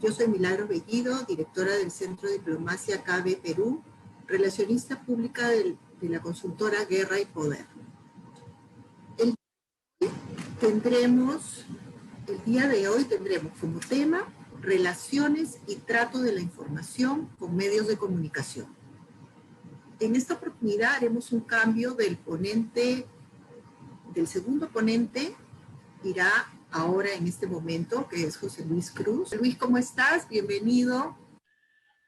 Yo soy Milagros Bellido, directora del Centro de Diplomacia CABE Perú, relacionista pública de la consultora Guerra y Poder. El día de hoy tendremos como tema relaciones y trato de la información con medios de comunicación. En esta oportunidad haremos un cambio del segundo ponente, irá ahora en este momento, que es José Luis Cruz. Luis, ¿cómo estás? Bienvenido.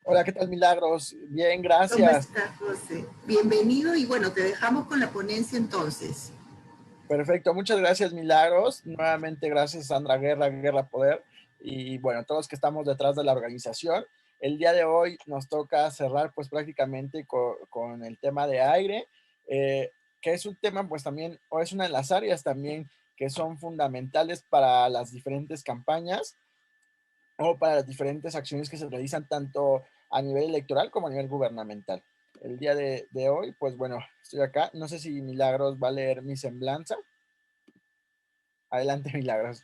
Hola, ¿qué tal, Milagros? Bien, gracias. ¿Cómo estás, José? Bienvenido y bueno, te dejamos con la ponencia entonces. Perfecto, muchas gracias, Milagros. Nuevamente, gracias, Sandra Guerra Poder. Y bueno, todos los que estamos detrás de la organización. El día de hoy nos toca cerrar pues prácticamente con el tema de aire, que es un tema pues también, o es una de las áreas también que son fundamentales para las diferentes campañas o para las diferentes acciones que se realizan tanto a nivel electoral como a nivel gubernamental. El día de hoy, pues bueno, estoy acá. No sé si Milagros va a leer mi semblanza. Adelante, Milagros.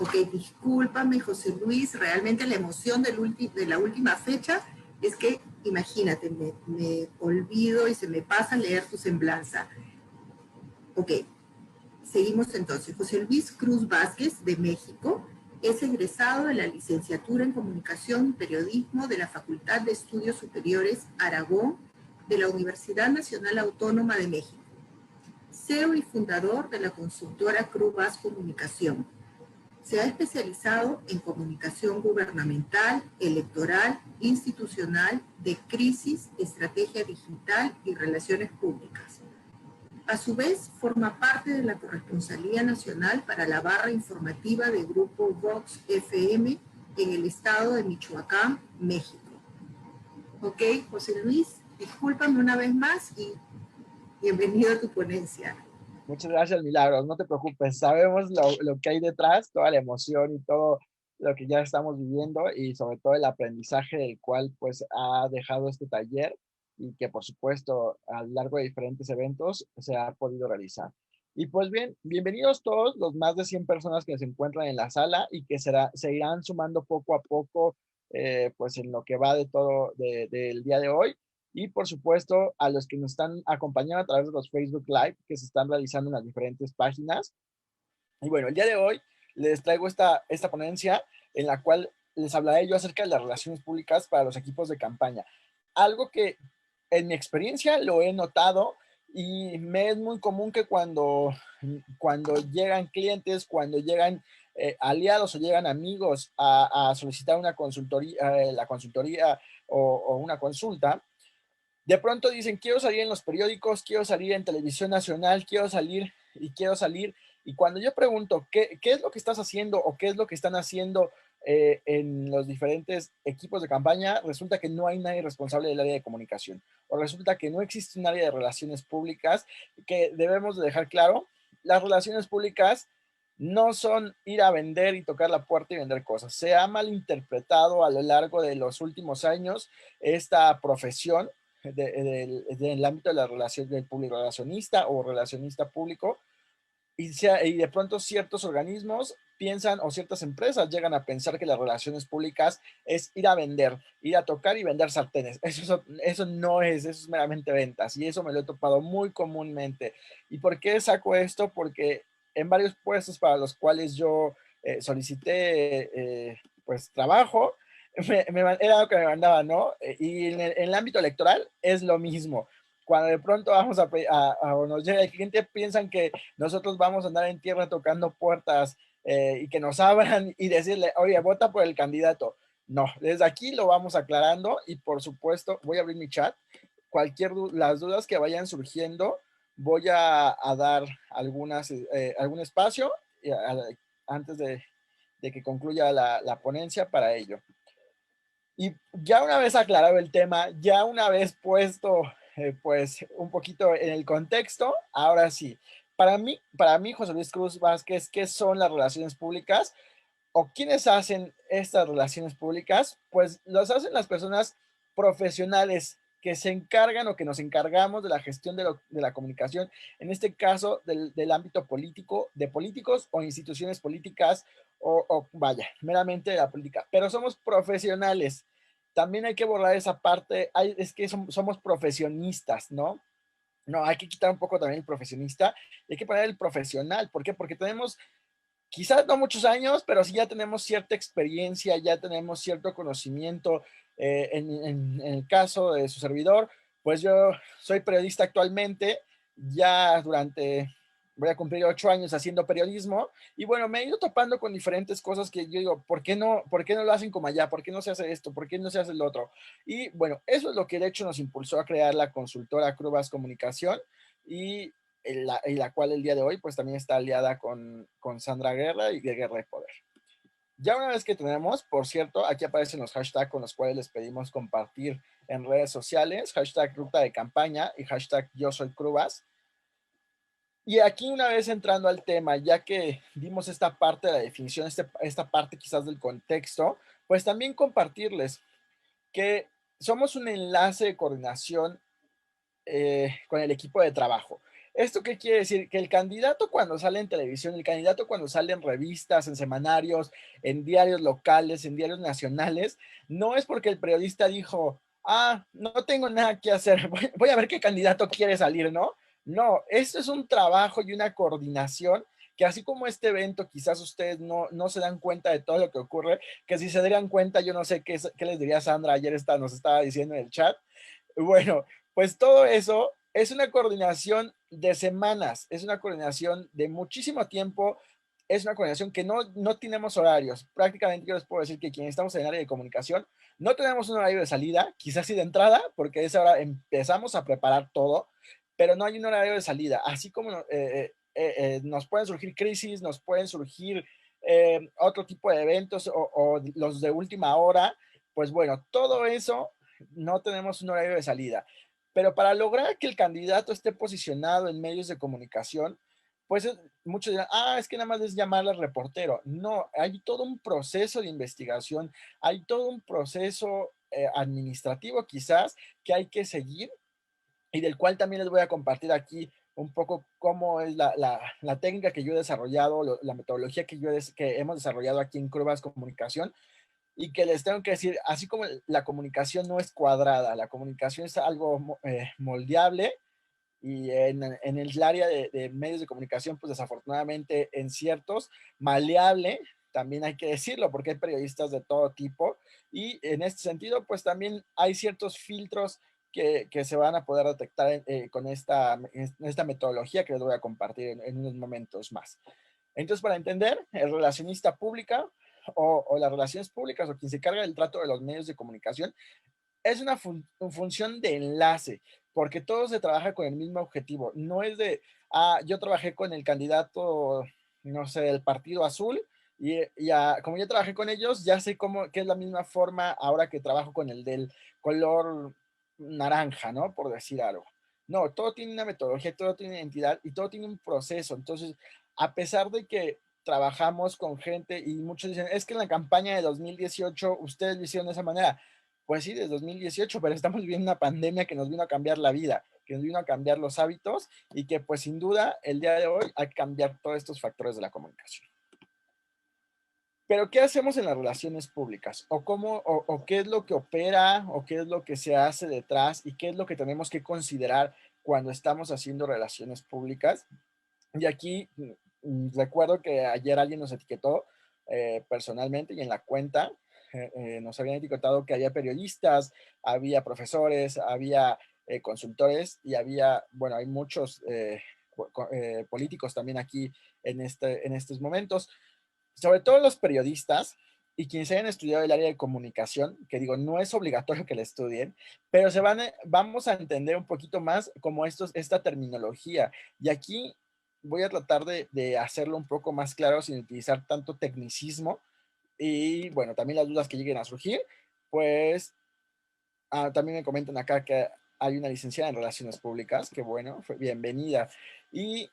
Ok, discúlpame, José Luis, realmente la emoción de la última fecha es que, imagínate, me olvido y se me pasa leer tu semblanza. Ok, seguimos entonces. José Luis Cruz Vázquez, de México, es egresado de la licenciatura en Comunicación y Periodismo de la Facultad de Estudios Superiores Aragón de la Universidad Nacional Autónoma de México. CEO y fundador de la consultora Cruz Vaz Comunicación. Se ha especializado en comunicación gubernamental, electoral, institucional, de crisis, estrategia digital y relaciones públicas. A su vez, forma parte de la Corresponsalía Nacional para la barra informativa de Grupo Vox FM en el estado de Michoacán, México. Ok, José Luis, discúlpame una vez más y bienvenido a tu ponencia. Muchas gracias, Milagros. No te preocupes. Sabemos lo que hay detrás, toda la emoción y todo lo que ya estamos viviendo y sobre todo el aprendizaje del cual pues ha dejado este taller y que por supuesto a lo largo de diferentes eventos se ha podido realizar. Y pues bien, bienvenidos todos los más de 100 personas que se encuentran en la sala y que se irán sumando poco a poco pues en lo que va de todo del día de hoy. Y por supuesto a los que nos están acompañando a través de los Facebook Live que se están realizando en las diferentes páginas. Y bueno, el día de hoy les traigo esta ponencia en la cual les hablaré yo acerca de las relaciones públicas para los equipos de campaña. Algo que en mi experiencia lo he notado y me es muy común que cuando llegan clientes, cuando llegan aliados o llegan amigos a solicitar una consultoría, la consultoría o una consulta, de pronto dicen, quiero salir en los periódicos, quiero salir en televisión nacional, quiero salir. Y cuando yo pregunto, ¿qué es lo que estás haciendo o qué es lo que están haciendo en los diferentes equipos de campaña? Resulta que no hay nadie responsable del área de comunicación. O resulta que no existe un área de relaciones públicas que debemos de dejar claro. Las relaciones públicas no son ir a vender y tocar la puerta y vender cosas. Se ha malinterpretado a lo largo de los últimos años esta profesión del ámbito de la relación del público relacionista o relacionista público y de pronto ciertos organismos piensan o ciertas empresas llegan a pensar que las relaciones públicas es ir a vender, ir a tocar y vender sartenes. Eso no es, eso es meramente ventas y eso me lo he topado muy comúnmente. ¿Y por qué saco esto? Porque en varios puestos para los cuales yo solicité pues trabajo, era lo que me mandaban, ¿no? Y en el ámbito electoral es lo mismo. Cuando de pronto vamos o nos llega el cliente, piensan que nosotros vamos a andar en tierra tocando puertas y que nos abran y decirle, oye, vota por el candidato. No, desde aquí lo vamos aclarando y por supuesto voy a abrir mi chat. Las dudas que vayan surgiendo, voy a dar algún espacio antes de que concluya la ponencia para ello. Y ya una vez aclarado el tema, ya una vez puesto pues un poquito en el contexto, ahora sí, para mí, José Luis Cruz Vázquez, ¿qué son las relaciones públicas? ¿O quiénes hacen estas relaciones públicas, pues las hacen las personas profesionales que se encargan o que nos encargamos de la gestión de la comunicación, en este caso del ámbito político, de políticos o instituciones políticas o vaya, meramente de la política, pero somos profesionales. También hay que borrar esa parte, es que somos profesionistas, ¿no? No, hay que quitar un poco también el profesionista, hay que poner el profesional. ¿Por qué? Porque tenemos quizás no muchos años, pero sí ya tenemos cierta experiencia, ya tenemos cierto conocimiento. En el caso de su servidor, pues yo soy periodista actualmente, ya voy a cumplir 8 años haciendo periodismo, y bueno, me he ido topando con diferentes cosas que yo digo, por qué no lo hacen como allá? ¿Por qué no se hace esto? ¿Por qué no se hace lo otro? Y bueno, eso es lo que de hecho nos impulsó a crear la consultora Crubas Comunicación, y la cual el día de hoy pues también está aliada con Sandra Guerra y de Guerra y Poder. Ya una vez que tenemos, por cierto, aquí aparecen los hashtags con los cuales les pedimos compartir en redes sociales, hashtag ruta de campaña y hashtag yo soy Crubas. Y aquí una vez entrando al tema, ya que vimos esta parte de la definición, esta parte quizás del contexto, pues también compartirles que somos un enlace de coordinación con el equipo de trabajo. ¿Esto qué quiere decir? Que el candidato cuando sale en televisión, el candidato cuando sale en revistas, en semanarios, en diarios locales, en diarios nacionales, no es porque el periodista dijo, no tengo nada que hacer, voy a ver qué candidato quiere salir, ¿no? No, esto es un trabajo y una coordinación que así como este evento, quizás ustedes no se dan cuenta de todo lo que ocurre, que si se dieran cuenta, yo no sé qué les diría Sandra, ayer nos estaba diciendo en el chat. Bueno, pues todo eso es una coordinación de semanas, es una coordinación de muchísimo tiempo, es una coordinación que no tenemos horarios. Prácticamente yo les puedo decir que quienes estamos en el área de comunicación no tenemos un horario de salida, quizás sí de entrada, porque a esa hora empezamos a preparar todo, pero no hay un horario de salida. Así como nos pueden surgir crisis, nos pueden surgir otro tipo de eventos o los de última hora, pues bueno, todo eso no tenemos un horario de salida. Pero para lograr que el candidato esté posicionado en medios de comunicación, pues muchos dirán, es que nada más es llamarle al reportero. No, hay todo un proceso de investigación, hay todo un proceso administrativo quizás que hay que seguir y del cual también les voy a compartir aquí un poco cómo es la técnica que yo he desarrollado, la metodología que hemos desarrollado aquí en Crubas Comunicación, y que les tengo que decir, así como la comunicación no es cuadrada, la comunicación es algo moldeable, y en el área de medios de comunicación, pues desafortunadamente en ciertos, maleable, también hay que decirlo, porque hay periodistas de todo tipo, y en este sentido, pues también hay ciertos filtros que se van a poder detectar con esta metodología que les voy a compartir en unos momentos más. Entonces, para entender, el relacionista pública o las relaciones públicas o quien se carga del trato de los medios de comunicación es una función de enlace, porque todo se trabaja con el mismo objetivo. No es de, yo trabajé con el candidato, no sé, del Partido Azul, como ya trabajé con ellos, ya sé qué es la misma forma ahora que trabajo con el del color naranja, ¿no? Por decir algo. No, todo tiene una metodología, todo tiene una identidad y todo tiene un proceso. Entonces, a pesar de que trabajamos con gente y muchos dicen, es que en la campaña de 2018 ustedes lo hicieron de esa manera. Pues sí, desde 2018, pero estamos viviendo una pandemia que nos vino a cambiar la vida, que nos vino a cambiar los hábitos y que pues sin duda el día de hoy hay que cambiar todos estos factores de la comunicación. Pero ¿qué hacemos en las relaciones públicas? ¿O qué es lo que opera o qué es lo que se hace detrás y qué es lo que tenemos que considerar cuando estamos haciendo relaciones públicas? Y aquí recuerdo que ayer alguien nos etiquetó personalmente y en la cuenta nos habían etiquetado que había periodistas, había profesores, había consultores y bueno, hay muchos políticos también aquí en estos momentos, sobre todo los periodistas y quienes hayan estudiado el área de comunicación, que digo, no es obligatorio que la estudien, pero vamos a entender un poquito más como esta terminología. Y aquí voy a tratar de hacerlo un poco más claro sin utilizar tanto tecnicismo y bueno, también las dudas que lleguen a surgir, pues también me comentan acá que hay una licenciada en Relaciones Públicas, que bueno, bienvenida. Y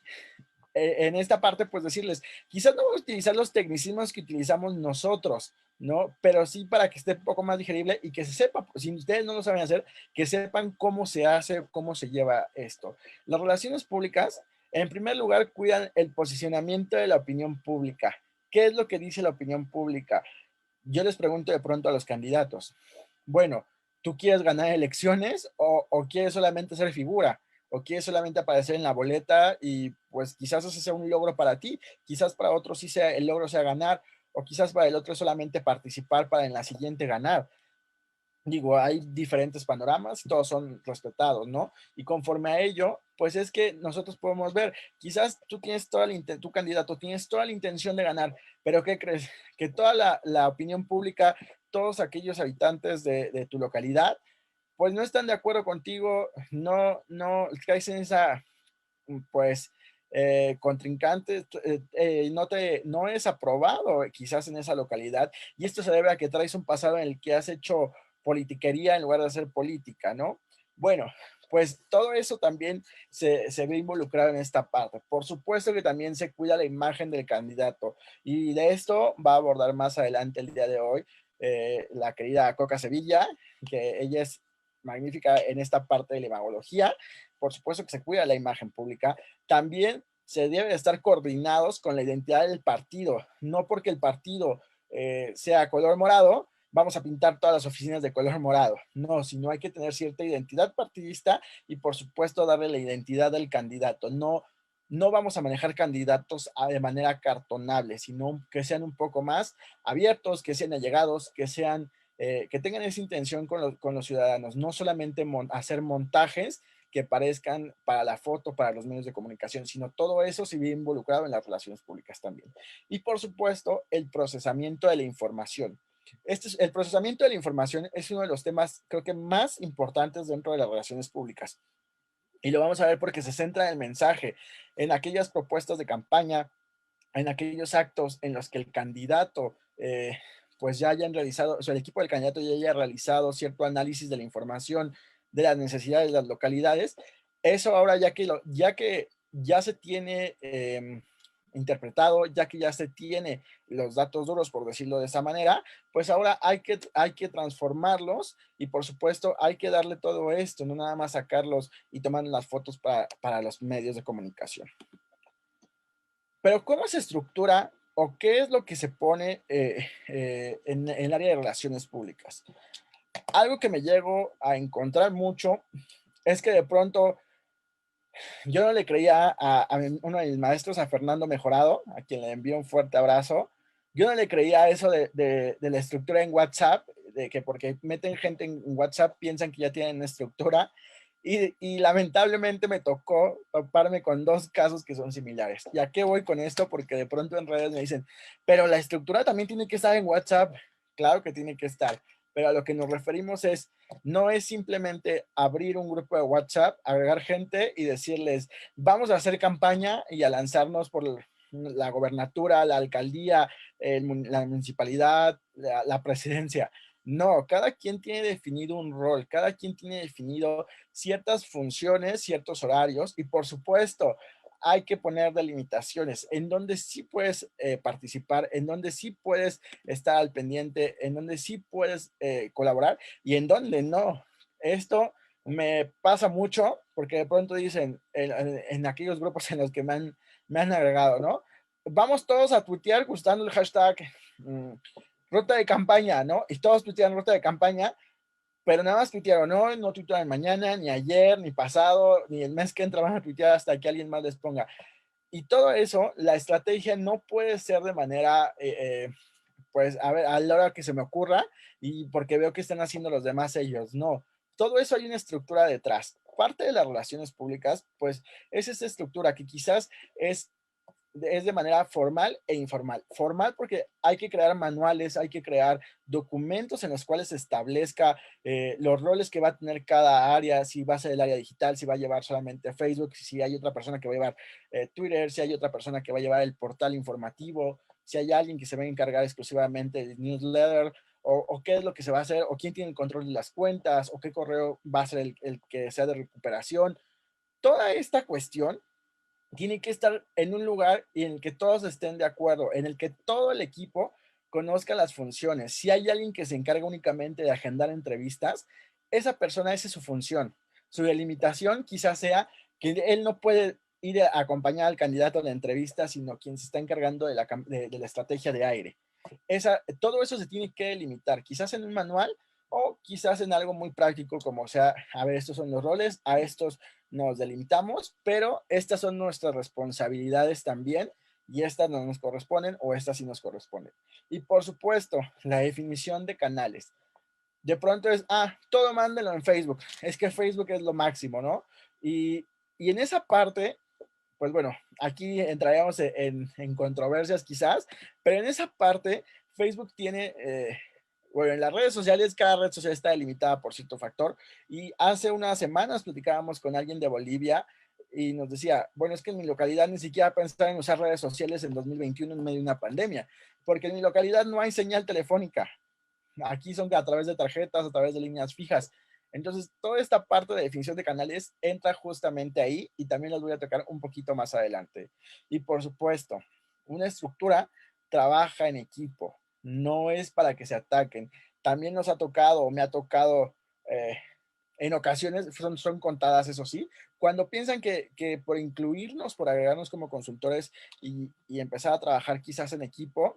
en esta parte, pues decirles, quizás no voy a utilizar los tecnicismos que utilizamos nosotros, ¿no? Pero sí para que esté un poco más digerible y que se sepa, pues, si ustedes no lo saben hacer, que sepan cómo se hace, cómo se lleva esto. Las relaciones públicas, en primer lugar, cuidan el posicionamiento de la opinión pública. ¿Qué es lo que dice la opinión pública? Yo les pregunto de pronto a los candidatos, bueno, ¿tú quieres ganar elecciones o quieres solamente ser figura? ¿O quieres solamente aparecer en la boleta y pues quizás ese sea un logro para ti? Quizás para otros sí sea el logro sea ganar, o quizás para el otro solamente participar para en la siguiente ganar. Digo, hay diferentes panoramas, todos son respetados, ¿no? Y conforme a ello, pues es que nosotros podemos ver, quizás tú tienes toda la tu candidato tienes toda la intención de ganar, pero ¿qué crees? Que toda la opinión pública, todos aquellos habitantes de tu localidad, pues no están de acuerdo contigo, no caes en esa, pues, contrincante, no es aprobado quizás en esa localidad, y esto se debe a que traes un pasado en el que has hecho politiquería en lugar de hacer política, ¿no? Bueno, pues todo eso también se ve involucrado en esta parte. Por supuesto que también se cuida la imagen del candidato, y de esto va a abordar más adelante el día de hoy la querida Coca Sevilla, que ella es magnífica en esta parte de la imagología. Por supuesto que se cuida la imagen pública. También se debe estar coordinados con la identidad del partido, no porque el partido sea color morado, vamos a pintar todas las oficinas de color morado. No, sino hay que tener cierta identidad partidista y por supuesto darle la identidad del candidato. No vamos a manejar candidatos de manera cartonable, sino que sean un poco más abiertos, que sean allegados, que tengan esa intención con los ciudadanos, no solamente hacer montajes que parezcan para la foto, para los medios de comunicación, sino todo eso se ve involucrado en las relaciones públicas también. Y por supuesto, el procesamiento de la información. El procesamiento de la información es uno de los temas, creo que más importantes dentro de las relaciones públicas. Y lo vamos a ver porque se centra en el mensaje, en aquellas propuestas de campaña, en aquellos actos en los que el candidato, pues ya hayan realizado, o sea, el equipo del candidato ya haya realizado cierto análisis de la información, de las necesidades de las localidades. Eso ahora ya que ya se tiene interpretado, ya que ya se tiene los datos duros, por decirlo de esa manera, pues ahora hay que transformarlos y por supuesto hay que darle todo esto, no nada más sacarlos y tomar las fotos para los medios de comunicación. Pero ¿cómo se estructura o qué es lo que se pone en el área de relaciones públicas? Algo que me llego a encontrar mucho es que de pronto yo no le creía a uno de mis maestros, a Fernando Mejorado, a quien le envío un fuerte abrazo. Yo no le creía eso de la estructura en WhatsApp, de que porque meten gente en WhatsApp piensan que ya tienen estructura. Y lamentablemente me tocó toparme con dos casos que son similares. ¿Y a qué voy con esto? Porque de pronto en redes me dicen, pero la estructura también tiene que estar en WhatsApp. Claro que tiene que estar, pero a lo que nos referimos no es simplemente abrir un grupo de WhatsApp, agregar gente y decirles, vamos a hacer campaña y a lanzarnos por la gobernatura, la alcaldía, la municipalidad, la presidencia. No, cada quien tiene definido un rol, cada quien tiene definido ciertas funciones, ciertos horarios y por supuesto hay que poner delimitaciones en donde sí puedes participar, en donde sí puedes estar al pendiente, en donde sí puedes colaborar y en donde no. Esto me pasa mucho porque de pronto dicen en aquellos grupos en los que me han agregado, ¿no? Vamos todos a tuitear gustando el hashtag ruta de campaña, ¿no? Y todos tuitean ruta de campaña, pero nada más tuitearon hoy, no tuitearon mañana, ni ayer, ni pasado, ni el mes que entra van a tuitear hasta que alguien más les ponga. Y todo eso, la estrategia no puede ser de manera, pues, a ver, a la hora que se me ocurra y porque veo que están haciendo los demás ellos. No, todo eso hay una estructura detrás. Parte de las relaciones públicas, pues, es esa estructura que quizás es de manera formal e informal. Formal porque hay que crear manuales, hay que crear documentos en los cuales se establezca los roles que va a tener cada área, si va a ser el área digital, si va a llevar solamente Facebook, si hay otra persona que va a llevar Twitter, si hay otra persona que va a llevar el portal informativo, si hay alguien que se va a encargar exclusivamente del newsletter, o qué es lo que se va a hacer, o quién tiene el control de las cuentas, o qué correo va a ser el que sea de recuperación. Toda esta cuestión tiene que estar en un lugar en el que todos estén de acuerdo, en el que todo el equipo conozca las funciones. Si hay alguien que se encarga únicamente de agendar entrevistas, esa persona, esa es su función. Su delimitación quizás sea que él no puede ir a acompañar al candidato a la entrevista, sino quien se está encargando de la estrategia de aire. Todo eso se tiene que delimitar, quizás en un manual o quizás en algo muy práctico, como sea, a ver, estos son los roles, a estos nos delimitamos, pero estas son nuestras responsabilidades también y estas no nos corresponden o estas sí nos corresponden. Y por supuesto, la definición de canales. De pronto es, todo mándelo en Facebook. Es que Facebook es lo máximo, ¿no? Y en esa parte, pues bueno, aquí entraríamos en controversias quizás, pero en esa parte, Facebook tiene, bueno, en las redes sociales, cada red social está delimitada por cierto factor. Y hace unas semanas platicábamos con alguien de Bolivia y nos decía, bueno, es que en mi localidad ni siquiera pensaba en usar redes sociales en 2021 en medio de una pandemia, porque en mi localidad no hay señal telefónica. Aquí son a través de tarjetas, a través de líneas fijas. Entonces, toda esta parte de definición de canales entra justamente ahí y también las voy a tocar un poquito más adelante. Y por supuesto, una estructura trabaja en equipo, no es para que se ataquen. También nos ha tocado, o me ha tocado, en ocasiones, son contadas, eso sí, cuando piensan que por incluirnos, por agregarnos como consultores y empezar a trabajar quizás en equipo,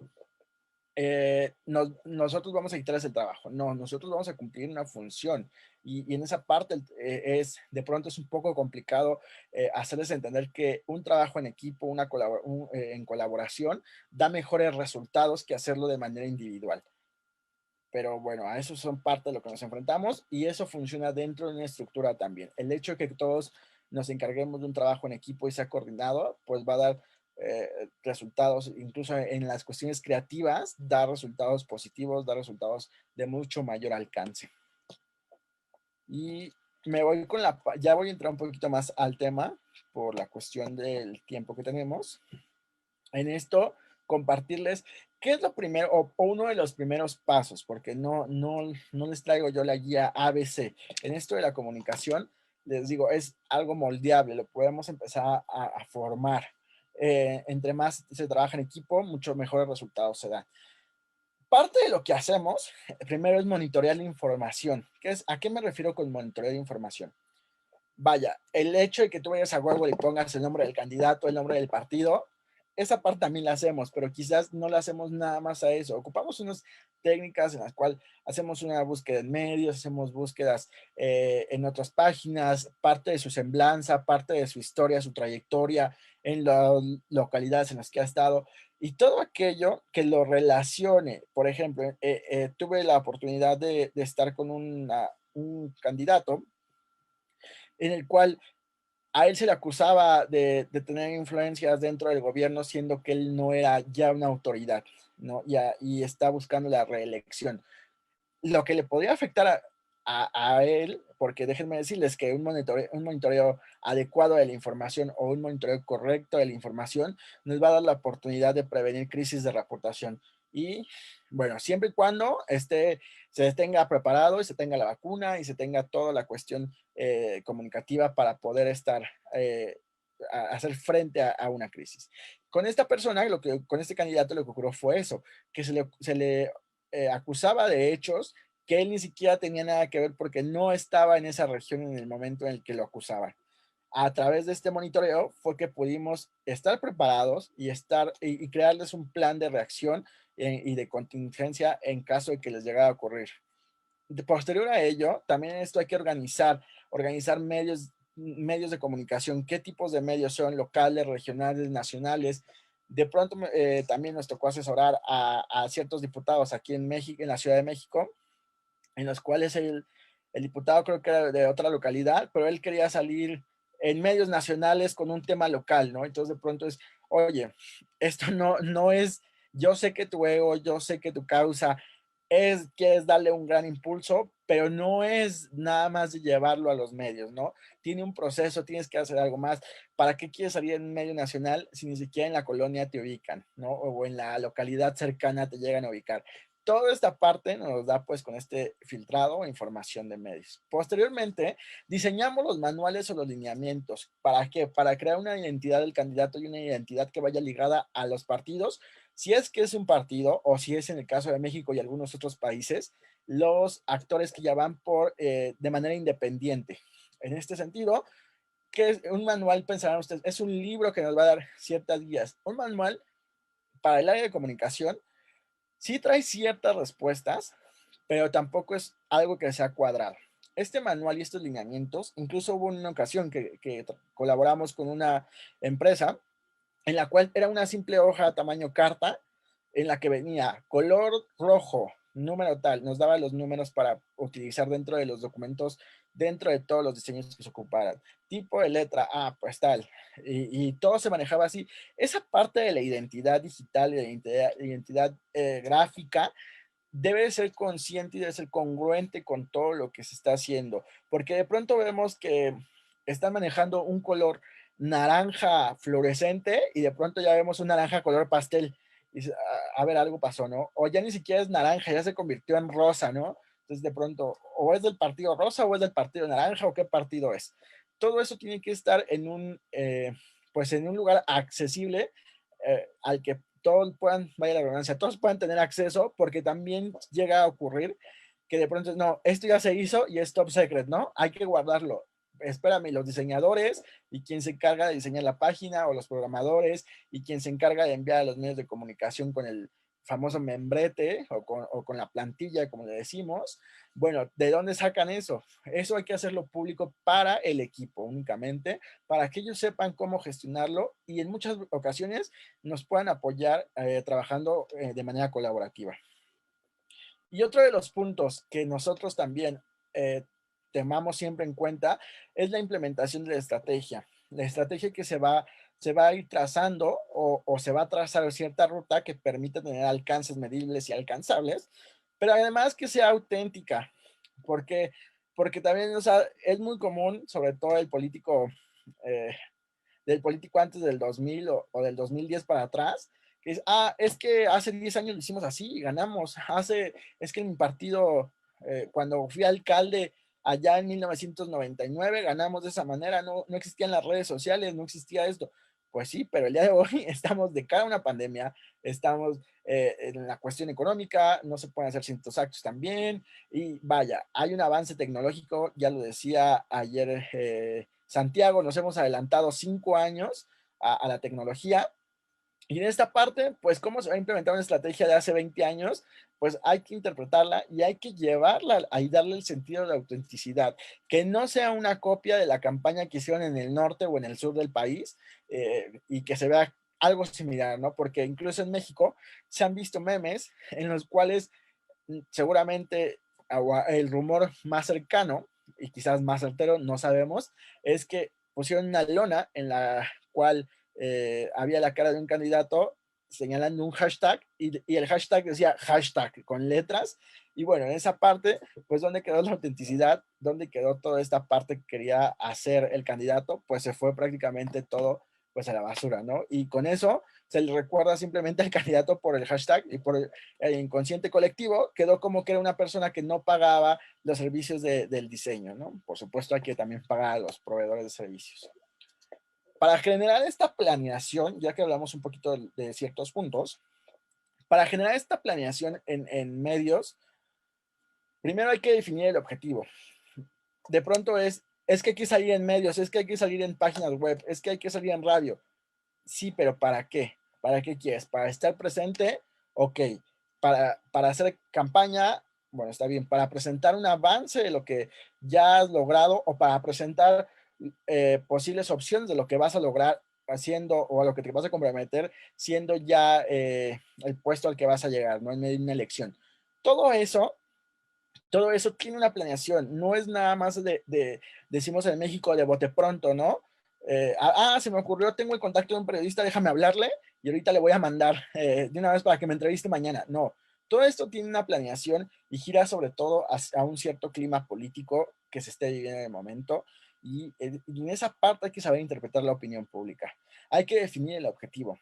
nosotros vamos a quitarles el trabajo. No, nosotros vamos a cumplir una función. Y en esa parte de pronto es un poco complicado hacerles entender que un trabajo en equipo, en colaboración, da mejores resultados que hacerlo de manera individual. Pero bueno, a eso son parte de lo que nos enfrentamos y eso funciona dentro de una estructura también. El hecho de que todos nos encarguemos de un trabajo en equipo y sea coordinado, pues va a dar resultados, incluso en las cuestiones creativas, da resultados positivos, da resultados de mucho mayor alcance. Y me voy ya voy a entrar un poquito más al tema por la cuestión del tiempo que tenemos. En esto, compartirles qué es lo primero o uno de los primeros pasos, porque no les traigo yo la guía ABC. En esto de la comunicación, les digo, es algo moldeable, lo podemos empezar a formar. Entre más se trabaja en equipo, mucho mejores resultados se dan. Parte de lo que hacemos, primero es monitorear la información. ¿A qué me refiero con monitorear la información? Vaya, el hecho de que tú vayas a Google y pongas el nombre del candidato, el nombre del partido, esa parte también la hacemos, pero quizás no la hacemos nada más a eso. Ocupamos unas técnicas en las cuales hacemos una búsqueda en medios, hacemos búsquedas en otras páginas, parte de su semblanza, parte de su historia, su trayectoria, en las localidades en las que ha estado y todo aquello que lo relacione. Por ejemplo, tuve la oportunidad de estar con un candidato en el cual a él se le acusaba de tener influencias dentro del gobierno, siendo que él no era ya una autoridad, ¿no? Y está buscando la reelección. Lo que le podría afectar a él, porque déjenme decirles que un monitoreo adecuado de la información o un monitoreo correcto de la información nos va a dar la oportunidad de prevenir crisis de reputación. Y bueno, siempre y cuando se tenga preparado y se tenga la vacuna y se tenga toda la cuestión comunicativa para poder hacer frente a una crisis. Con esta persona, con este candidato lo que ocurrió fue eso, que se le acusaba de hechos que él ni siquiera tenía nada que ver porque no estaba en esa región en el momento en el que lo acusaban. A través de este monitoreo fue que pudimos estar preparados y crearles un plan de reacción y de contingencia en caso de que les llegara a ocurrir. Posterior a ello, también esto hay que organizar medios de comunicación, qué tipos de medios son locales, regionales, nacionales. De pronto también nos tocó asesorar a ciertos diputados aquí en México, en la Ciudad de México, en los cuales el diputado creo que era de otra localidad, pero él quería salir en medios nacionales con un tema local, ¿no? Entonces de pronto es, oye, esto no es, yo sé que tu ego, yo sé que tu causa quieres darle un gran impulso, pero no es nada más de llevarlo a los medios, ¿no? Tiene un proceso, tienes que hacer algo más. ¿Para qué quieres salir en medio nacional si ni siquiera en la colonia te ubican, ¿no? O en la localidad cercana te llegan a ubicar? toda esta parte nos da pues con este filtrado o información de medios. Posteriormente, diseñamos los manuales o los lineamientos. ¿Para qué? Para crear una identidad del candidato y una identidad que vaya ligada a los partidos. Si es que es un partido o si es en el caso de México y algunos otros países, los actores que ya van de manera independiente. En este sentido, ¿qué es un manual? Pensarán ustedes, es un libro que nos va a dar ciertas guías. Un manual para el área de comunicación sí trae ciertas respuestas, pero tampoco es algo que sea cuadrado. Este manual y estos lineamientos, incluso hubo una ocasión que colaboramos con una empresa en la cual era una simple hoja tamaño carta, en la que venía color rojo, número tal, nos daba los números para utilizar dentro de los documentos, dentro de todos los diseños que se ocuparan. Tipo de letra, pues tal. Y todo se manejaba así. Esa parte de la identidad digital y de la identidad gráfica debe ser consciente y debe ser congruente con todo lo que se está haciendo, porque de pronto vemos que están manejando un color naranja fluorescente y de pronto ya vemos un naranja color pastel. Y dices, a ver, algo pasó, ¿no? O ya ni siquiera es naranja, ya se convirtió en rosa, ¿no? Entonces de pronto, o es del partido rosa o es del partido naranja o qué partido es. Todo eso tiene que estar pues en un lugar accesible al que todos puedan, vaya la redundancia, todos puedan tener acceso, porque también llega a ocurrir que de pronto, no, esto ya se hizo y es top secret, ¿no? Hay que guardarlo. Espérame, los diseñadores y quien se encarga de diseñar la página o los programadores y quien se encarga de enviar a los medios de comunicación con el famoso membrete o con la plantilla, como le decimos. Bueno, ¿de dónde sacan eso? Eso hay que hacerlo público para el equipo únicamente, para que ellos sepan cómo gestionarlo y en muchas ocasiones nos puedan apoyar trabajando de manera colaborativa. Y otro de los puntos que nosotros también tomamos siempre en cuenta es la implementación de la estrategia. La estrategia que se va a ir trazando o se va a trazar cierta ruta que permita tener alcances medibles y alcanzables, pero además que sea auténtica, porque, porque también, o sea, es muy común, sobre todo eh, del político antes del 2000 o del 2010 para atrás, que es que hace 10 años lo hicimos así y ganamos. Es que en mi partido, cuando fui alcalde allá en 1999, ganamos de esa manera, no existían las redes sociales, no existía esto. Pues sí, pero el día de hoy estamos de cara a una pandemia, estamos en la cuestión económica, no se pueden hacer ciertos actos también, y vaya, hay un avance tecnológico, ya lo decía ayer Santiago, nos hemos adelantado 5 años a la tecnología. Y en esta parte, pues cómo se va a implementar una estrategia de hace 20 años, pues hay que interpretarla y hay que llevarla y darle el sentido de autenticidad, que no sea una copia de la campaña que hicieron en el norte o en el sur del país y que se vea algo similar, ¿no? Porque incluso en México se han visto memes en los cuales seguramente el rumor más cercano y quizás más certero, no sabemos, es que pusieron una lona en la cual había la cara de un candidato señalando un hashtag y el hashtag decía hashtag con letras. Y bueno, en esa parte, pues, ¿dónde quedó la autenticidad? ¿Dónde quedó toda esta parte que quería hacer el candidato? Pues se fue prácticamente todo pues a la basura, ¿no? Y con eso se le recuerda simplemente al candidato por el hashtag y por el inconsciente colectivo quedó como que era una persona que no pagaba los servicios del diseño, ¿no? Por supuesto hay que también pagar a los proveedores de servicios. Para generar esta planeación, ya que hablamos un poquito de ciertos puntos, para generar esta planeación en medios, primero hay que definir el objetivo. De pronto es que hay que salir en medios, es que hay que salir en páginas web, es que hay que salir en radio. Sí, pero ¿para qué? ¿Para qué quieres? ¿Para estar presente? Ok. Para hacer campaña, bueno, está bien. Para presentar un avance de lo que ya has logrado o para presentar posibles opciones de lo que vas a lograr haciendo o a lo que te vas a comprometer siendo ya el puesto al que vas a llegar, ¿no? En medio de una elección. Todo eso todo eso tiene una planeación, no es nada más decimos en México, de bote pronto, ¿no? Se me ocurrió, tengo el contacto de un periodista, déjame hablarle y ahorita le voy a mandar de una vez para que me entreviste mañana. No, todo esto tiene una planeación y gira sobre todo a un cierto clima político que se esté viviendo en el momento y en esa parte hay que saber interpretar la opinión pública. Hay que definir el objetivo.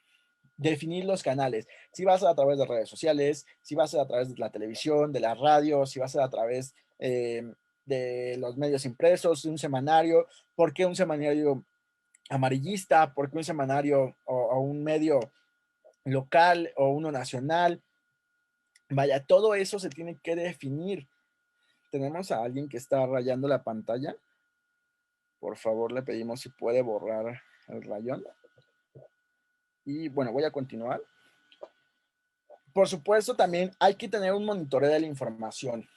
definir los canales. Si vas a través de redes sociales, si vas a través de la televisión, de la radio, si vas a través de los medios impresos, de un semanario, ¿por qué un semanario amarillista? ¿Por qué un semanario o un medio local o uno nacional? Vaya, todo eso se tiene que definir. Tenemos a alguien que está rayando la pantalla. Por favor, le pedimos si puede borrar el rayón. Y bueno, voy a continuar. Por supuesto, también hay que tener un monitoreo de la información.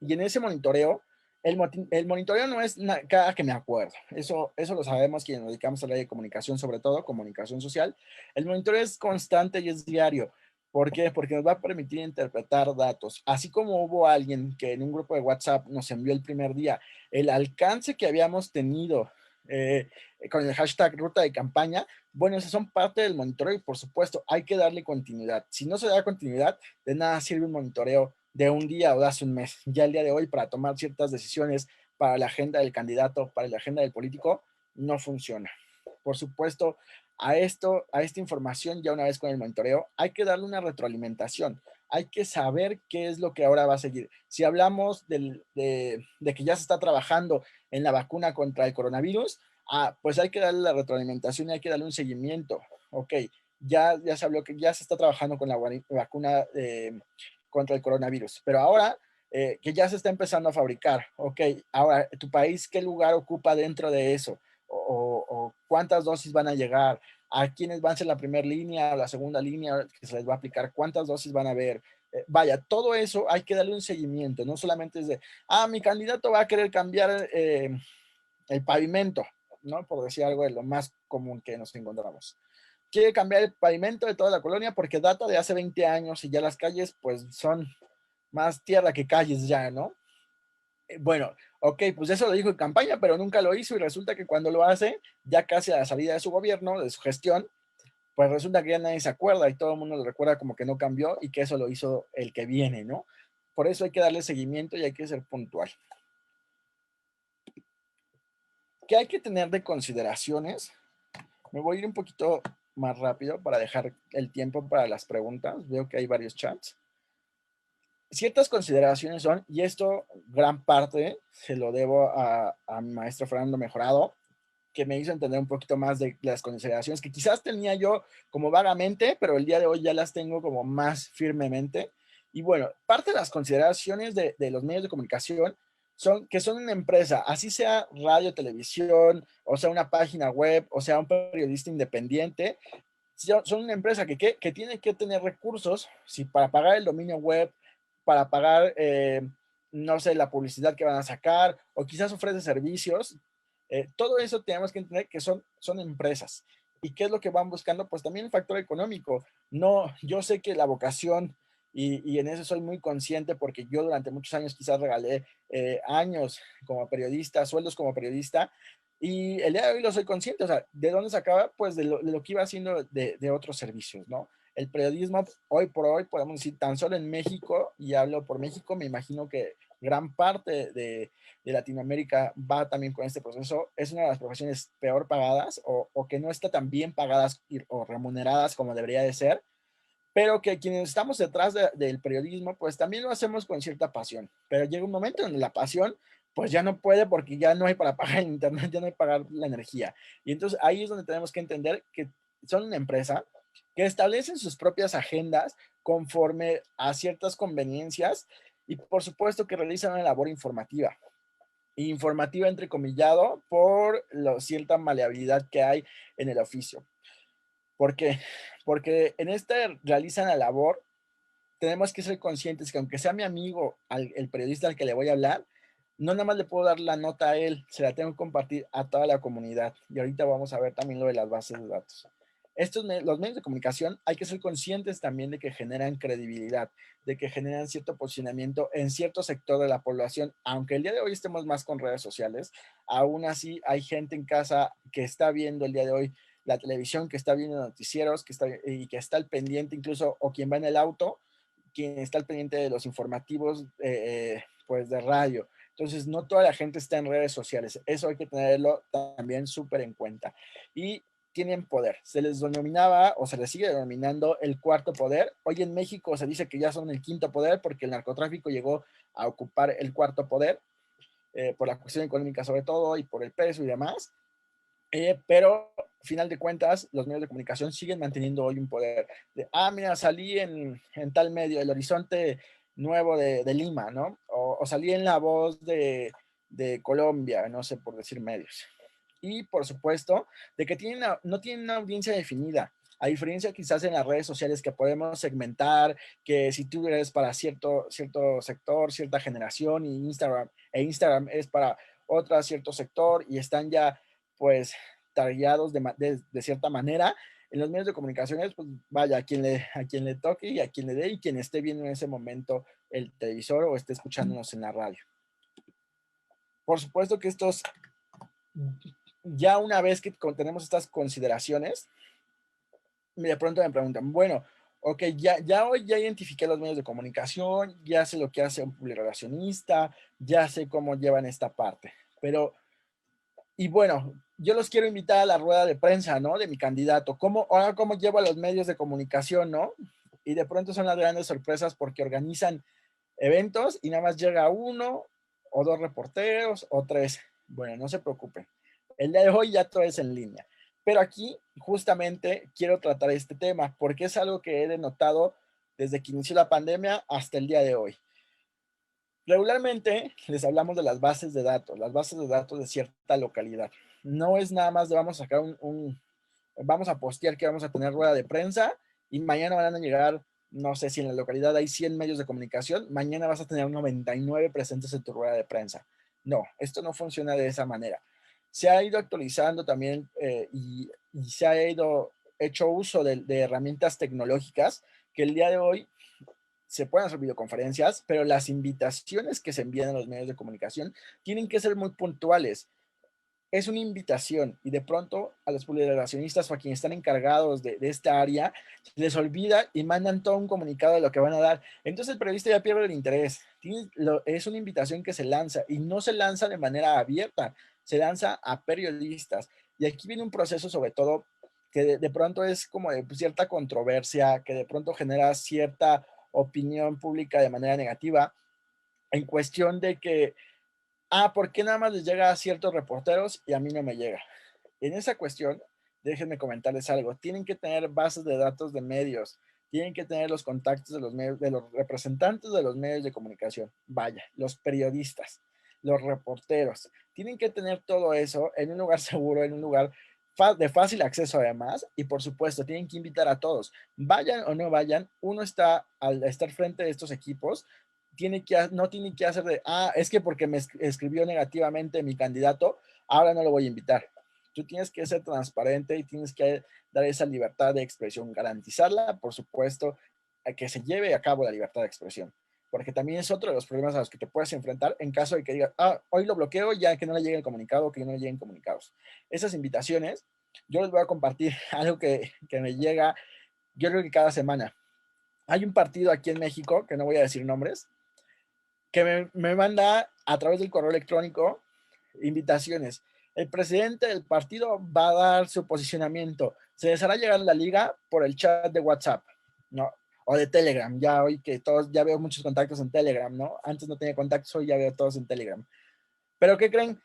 Y en ese monitoreo, el monitoreo no es cada que me acuerdo. Eso lo sabemos quienes nos dedicamos a la de comunicación, sobre todo comunicación social. El monitoreo es constante y es diario. ¿Por qué? Porque nos va a permitir interpretar datos. Así como hubo alguien que en un grupo de WhatsApp nos envió el primer día el alcance que habíamos tenido eh, con el hashtag ruta de campaña, bueno, esas son parte del monitoreo y por supuesto hay que darle continuidad. Si no se da continuidad, de nada sirve un monitoreo de un día o de hace un mes. Ya el día de hoy, para tomar ciertas decisiones para la agenda del candidato, para la agenda del político, no funciona. Por supuesto, a esta información, ya una vez con el monitoreo, hay que darle una retroalimentación. Hay que saber qué es lo que ahora va a seguir. Si hablamos de que ya se está trabajando en la vacuna contra el coronavirus, pues hay que darle la retroalimentación y hay que darle un seguimiento. Ok, ya se habló que ya se está trabajando con la vacuna contra el coronavirus, pero ahora que ya se está empezando a fabricar, ok, ahora tu país, ¿qué lugar ocupa dentro de eso? O cuántas dosis van a llegar, a quiénes van a ser la primera línea o la segunda línea que se les va a aplicar, cuántas dosis van a haber. Vaya, todo eso hay que darle un seguimiento, no solamente es de, mi candidato va a querer cambiar el pavimento, ¿no? Por decir algo de lo más común que nos encontramos. Quiere cambiar el pavimento de toda la colonia porque data de hace 20 años y ya las calles pues son más tierra que calles ya, ¿no? Bueno, ok, pues eso lo dijo en campaña, pero nunca lo hizo y resulta que cuando lo hace, ya casi a la salida de su gobierno, de su gestión, pues resulta que ya nadie se acuerda y todo el mundo lo recuerda como que no cambió y que eso lo hizo el que viene, ¿no? Por eso hay que darle seguimiento y hay que ser puntual. ¿Qué hay que tener de consideraciones? Me voy a ir un poquito más rápido para dejar el tiempo para las preguntas. Veo que hay varios chats. Ciertas consideraciones son, y esto gran parte se lo debo a mi maestro Fernando Mejorado, que me hizo entender un poquito más de las consideraciones que quizás tenía yo como vagamente, pero el día de hoy ya las tengo como más firmemente. Y bueno, parte de las consideraciones de los medios de comunicación son que son una empresa, así sea radio, televisión, o sea una página web, o sea un periodista independiente, son una empresa que tiene que tener recursos, si para pagar el dominio web, para pagar, no sé, la publicidad que van a sacar, o quizás ofrece servicios, todo eso tenemos que entender que son empresas. ¿Y qué es lo que van buscando? Pues también el factor económico. No, yo sé que la vocación, y en eso soy muy consciente porque yo durante muchos años quizás regalé años como periodista, sueldos como periodista, y el día de hoy lo soy consciente, o sea, ¿de dónde sacaba? Pues de lo que iba haciendo de otros servicios, ¿no? El periodismo, hoy por hoy, podemos decir, tan solo en México, y hablo por México, me imagino que gran parte de Latinoamérica va también con este proceso, es una de las profesiones peor pagadas o que no está tan bien pagadas o remuneradas como debería de ser, pero que quienes estamos detrás del periodismo, pues también lo hacemos con cierta pasión, pero llega un momento en la pasión, pues ya no puede porque ya no hay para pagar el internet, ya no hay para pagar la energía. Y entonces ahí es donde tenemos que entender que son una empresa que establecen sus propias agendas conforme a ciertas conveniencias y por supuesto que realizan una labor informativa. Informativa entrecomillado por cierta maleabilidad que hay en el oficio. ¿Por qué? Porque en esta realizan la labor, tenemos que ser conscientes que aunque sea mi amigo, el periodista al que le voy a hablar, no nada más le puedo dar la nota a él, se la tengo que compartir a toda la comunidad. Y ahorita vamos a ver también lo de las bases de datos. Los medios de comunicación hay que ser conscientes también de que generan credibilidad, de que generan cierto posicionamiento en cierto sector de la población, aunque el día de hoy estemos más con redes sociales, aún así hay gente en casa que está viendo el día de hoy la televisión, que está viendo noticieros, y que está al pendiente incluso, o quien va en el auto, quien está al pendiente de los informativos, pues de radio. Entonces, no toda la gente está en redes sociales. Eso hay que tenerlo también súper en cuenta. Y tienen poder. Se les denominaba o se les sigue denominando el cuarto poder. Hoy en México se dice que ya son el quinto poder porque el narcotráfico llegó a ocupar el cuarto poder, por la cuestión económica sobre todo y por el peso y demás. Pero, final de cuentas, los medios de comunicación siguen manteniendo hoy un poder. Mira, salí en tal medio, El Horizonte Nuevo de Lima, ¿no? O salí en La Voz de Colombia, no sé, por decir medios. Y, por supuesto, de que no tienen una audiencia definida. A diferencia quizás en las redes sociales que podemos segmentar, que si tú eres para cierto sector, cierta generación, y Instagram es para otro cierto sector y están ya pues targeados de cierta manera. En los medios de comunicaciones, pues vaya, a quien le toque y a quien le dé y quien esté viendo en ese momento el televisor o esté escuchándonos en la radio. Por supuesto que ya una vez que tenemos estas consideraciones, de pronto me preguntan, bueno, ok, ya hoy ya identifiqué los medios de comunicación, ya sé lo que hace un publirelacionista, ya sé cómo llevan esta parte, pero y bueno, yo los quiero invitar a la rueda de prensa, ¿no? De mi candidato. Ahora cómo llevo a los medios de comunicación, ¿no? Y de pronto son las grandes sorpresas porque organizan eventos y nada más llega uno o dos reporteros o tres. Bueno, no se preocupen. El día de hoy ya todo es en línea. Pero aquí justamente quiero tratar este tema porque es algo que he denotado desde que inició la pandemia hasta el día de hoy. Regularmente les hablamos de las bases de datos de cierta localidad. No es nada más de vamos a sacar vamos a postear que vamos a tener rueda de prensa y mañana van a llegar, no sé si en la localidad hay 100 medios de comunicación, mañana vas a tener 99 presentes en tu rueda de prensa. No, esto no funciona de esa manera. Se ha ido actualizando también y se ha ido hecho uso de herramientas tecnológicas que el día de hoy se pueden hacer videoconferencias, pero las invitaciones que se envían a los medios de comunicación tienen que ser muy puntuales. Es una invitación y de pronto a los publicacionistas o a quienes están encargados de esta área les olvida y mandan todo un comunicado de lo que van a dar. Entonces el periodista ya pierde el interés. Es una invitación que se lanza y no se lanza de manera abierta, se lanza a periodistas. Y aquí viene un proceso sobre todo que de pronto es como de cierta controversia, que de pronto genera cierta opinión pública de manera negativa, en cuestión de que, ¿por qué nada más les llega a ciertos reporteros y a mí no me llega? En esa cuestión, déjenme comentarles algo, tienen que tener bases de datos de medios, tienen que tener los contactos de los medios, de los representantes de los medios de comunicación, vaya, los periodistas, los reporteros, tienen que tener todo eso en un lugar seguro, en un lugar de fácil acceso además, y por supuesto tienen que invitar a todos, vayan o no vayan, uno está al estar frente a estos equipos, no tiene que hacer es que porque me escribió negativamente mi candidato, ahora no lo voy a invitar. Tú tienes que ser transparente y tienes que dar esa libertad de expresión, garantizarla, por supuesto, a que se lleve a cabo la libertad de expresión, porque también es otro de los problemas a los que te puedes enfrentar en caso de que digas, hoy lo bloqueo, ya que no le llegue el comunicado, que no le lleguen comunicados. Esas invitaciones, yo les voy a compartir algo que me llega, yo creo que cada semana. Hay un partido aquí en México, que no voy a decir nombres, que me manda a través del correo electrónico invitaciones. El presidente del partido va a dar su posicionamiento. Se les hará llegar la liga por el chat de WhatsApp, ¿no? O de Telegram. Ya hoy que todos, ya veo muchos contactos en Telegram, ¿no? Antes no tenía contactos, hoy ya veo todos en Telegram. Pero ¿qué creen?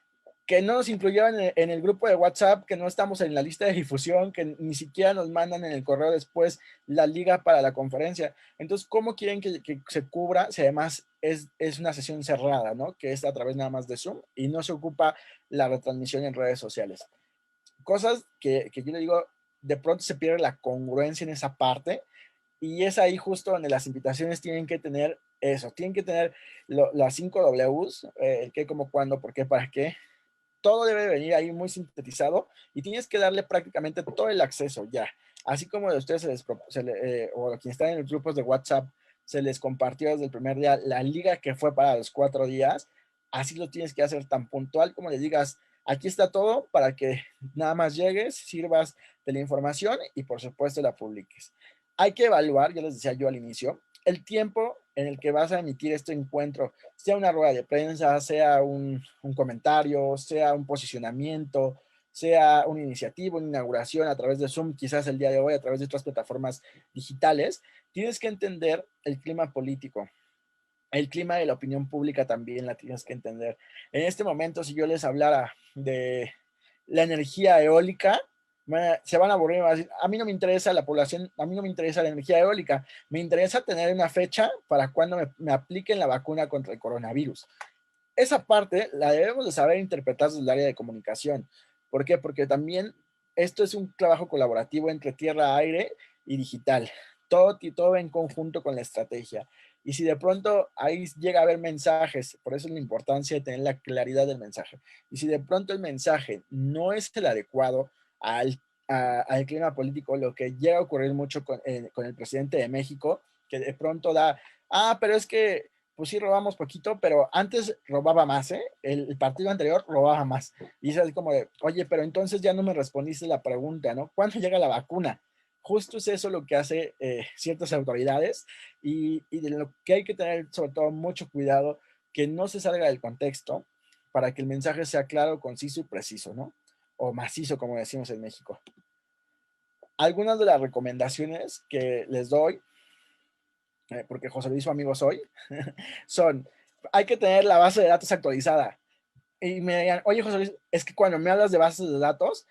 Que no nos incluyeron en el grupo de WhatsApp, que no estamos en la lista de difusión, que ni siquiera nos mandan en el correo después la liga para la conferencia. Entonces, ¿cómo quieren que se cubra si además es una sesión cerrada, ¿no? Que es a través nada más de Zoom y no se ocupa la retransmisión en redes sociales. Cosas que yo le digo, de pronto se pierde la congruencia en esa parte y es ahí justo donde las invitaciones tienen que tener eso, tienen que tener las 5 Ws, el qué, cómo, cuándo, por qué, para qué. Todo debe venir ahí muy sintetizado y tienes que darle prácticamente todo el acceso ya. Así como de ustedes o a quienes están en los grupos de WhatsApp se les compartió desde el primer día la liga que fue para los 4 días, así lo tienes que hacer tan puntual como le digas, aquí está todo para que nada más llegues, sirvas de la información y por supuesto la publiques. Hay que evaluar, ya les decía yo al inicio, el tiempo en el que vas a emitir este encuentro, sea una rueda de prensa, sea un comentario, sea un posicionamiento, sea una iniciativa, una inauguración a través de Zoom, quizás el día de hoy a través de otras plataformas digitales, tienes que entender el clima político. El clima de la opinión pública también la tienes que entender. En este momento, si yo les hablara de la energía eólica, se van a aburrir y van a decir, a mí no me interesa la población, a mí no me interesa la energía eólica, me interesa tener una fecha para cuando me apliquen la vacuna contra el coronavirus. Esa parte la debemos de saber interpretar desde el área de comunicación. ¿Por qué? Porque también esto es un trabajo colaborativo entre tierra, aire y digital. Todo en conjunto con la estrategia. Y si de pronto ahí llega a haber mensajes, por eso es la importancia de tener la claridad del mensaje. Y si de pronto el mensaje no es el adecuado al clima político, lo que llega a ocurrir mucho con el presidente de México, que de pronto pero es que pues sí robamos poquito, pero antes robaba más, ¿eh? El partido anterior robaba más. Y es así como de, oye, pero entonces ya no me respondiste la pregunta, ¿no? ¿Cuándo llega la vacuna? Justo es eso lo que hace ciertas autoridades y de lo que hay que tener sobre todo mucho cuidado, que no se salga del contexto para que el mensaje sea claro, conciso y preciso, ¿no? O macizo, como decimos en México. Algunas de las recomendaciones que les doy porque José Luis su amigo soy, son, hay que tener la base de datos actualizada. Y me digan, oye José Luis, es que cuando me hablas de bases de datos,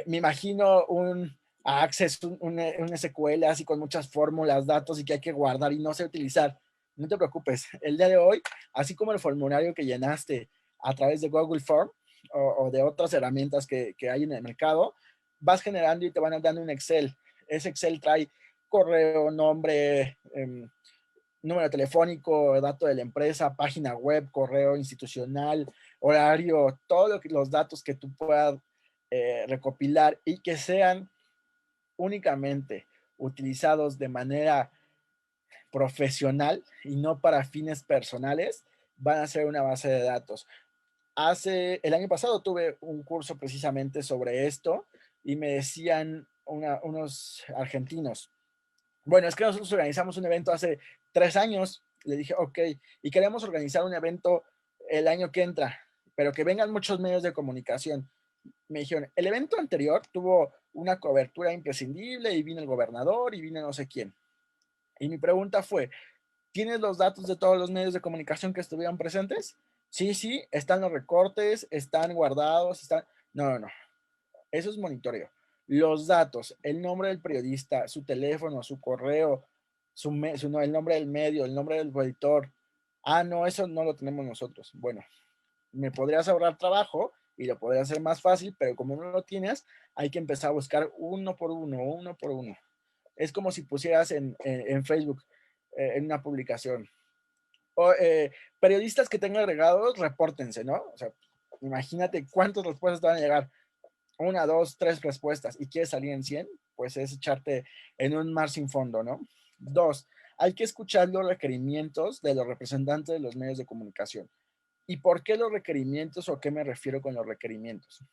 me imagino un Access, un SQL así con muchas fórmulas, datos y que hay que guardar y no sé utilizar. No te preocupes, el día de hoy, así como el formulario que llenaste a través de Google Form o de otras herramientas que hay en el mercado, vas generando y te van dando un Excel. Ese Excel trae correo, nombre, número telefónico, dato de la empresa, página web, correo institucional, horario, todos los datos que tú puedas recopilar y que sean únicamente utilizados de manera profesional y no para fines personales, van a ser una base de datos. El año pasado tuve un curso precisamente sobre esto y me decían unos argentinos, bueno, es que nosotros organizamos un evento hace 3 años. Le dije, ok, y queremos organizar un evento el año que entra, pero que vengan muchos medios de comunicación. Me dijeron, el evento anterior tuvo una cobertura imprescindible y vino el gobernador y vino no sé quién. Y mi pregunta fue, ¿tienes los datos de todos los medios de comunicación que estuvieron presentes? Sí, sí, están los recortes, están guardados, están... No, no, no. Eso es monitoreo. Los datos, el nombre del periodista, su teléfono, su correo, el nombre del medio, el nombre del editor. Ah, no, eso no lo tenemos nosotros. Bueno, me podrías ahorrar trabajo y lo podrías hacer más fácil, pero como no lo tienes, hay que empezar a buscar uno por uno, uno por uno. Es como si pusieras en Facebook, en una publicación. Periodistas que tengan agregados, repórtense, ¿no? O sea, imagínate cuántas respuestas te van a llegar. 1, 2, 3 respuestas y quieres salir en 100, pues es echarte en un mar sin fondo, ¿no? 2, hay que escuchar los requerimientos de los representantes de los medios de comunicación. ¿Y por qué los requerimientos o qué me refiero con los requerimientos?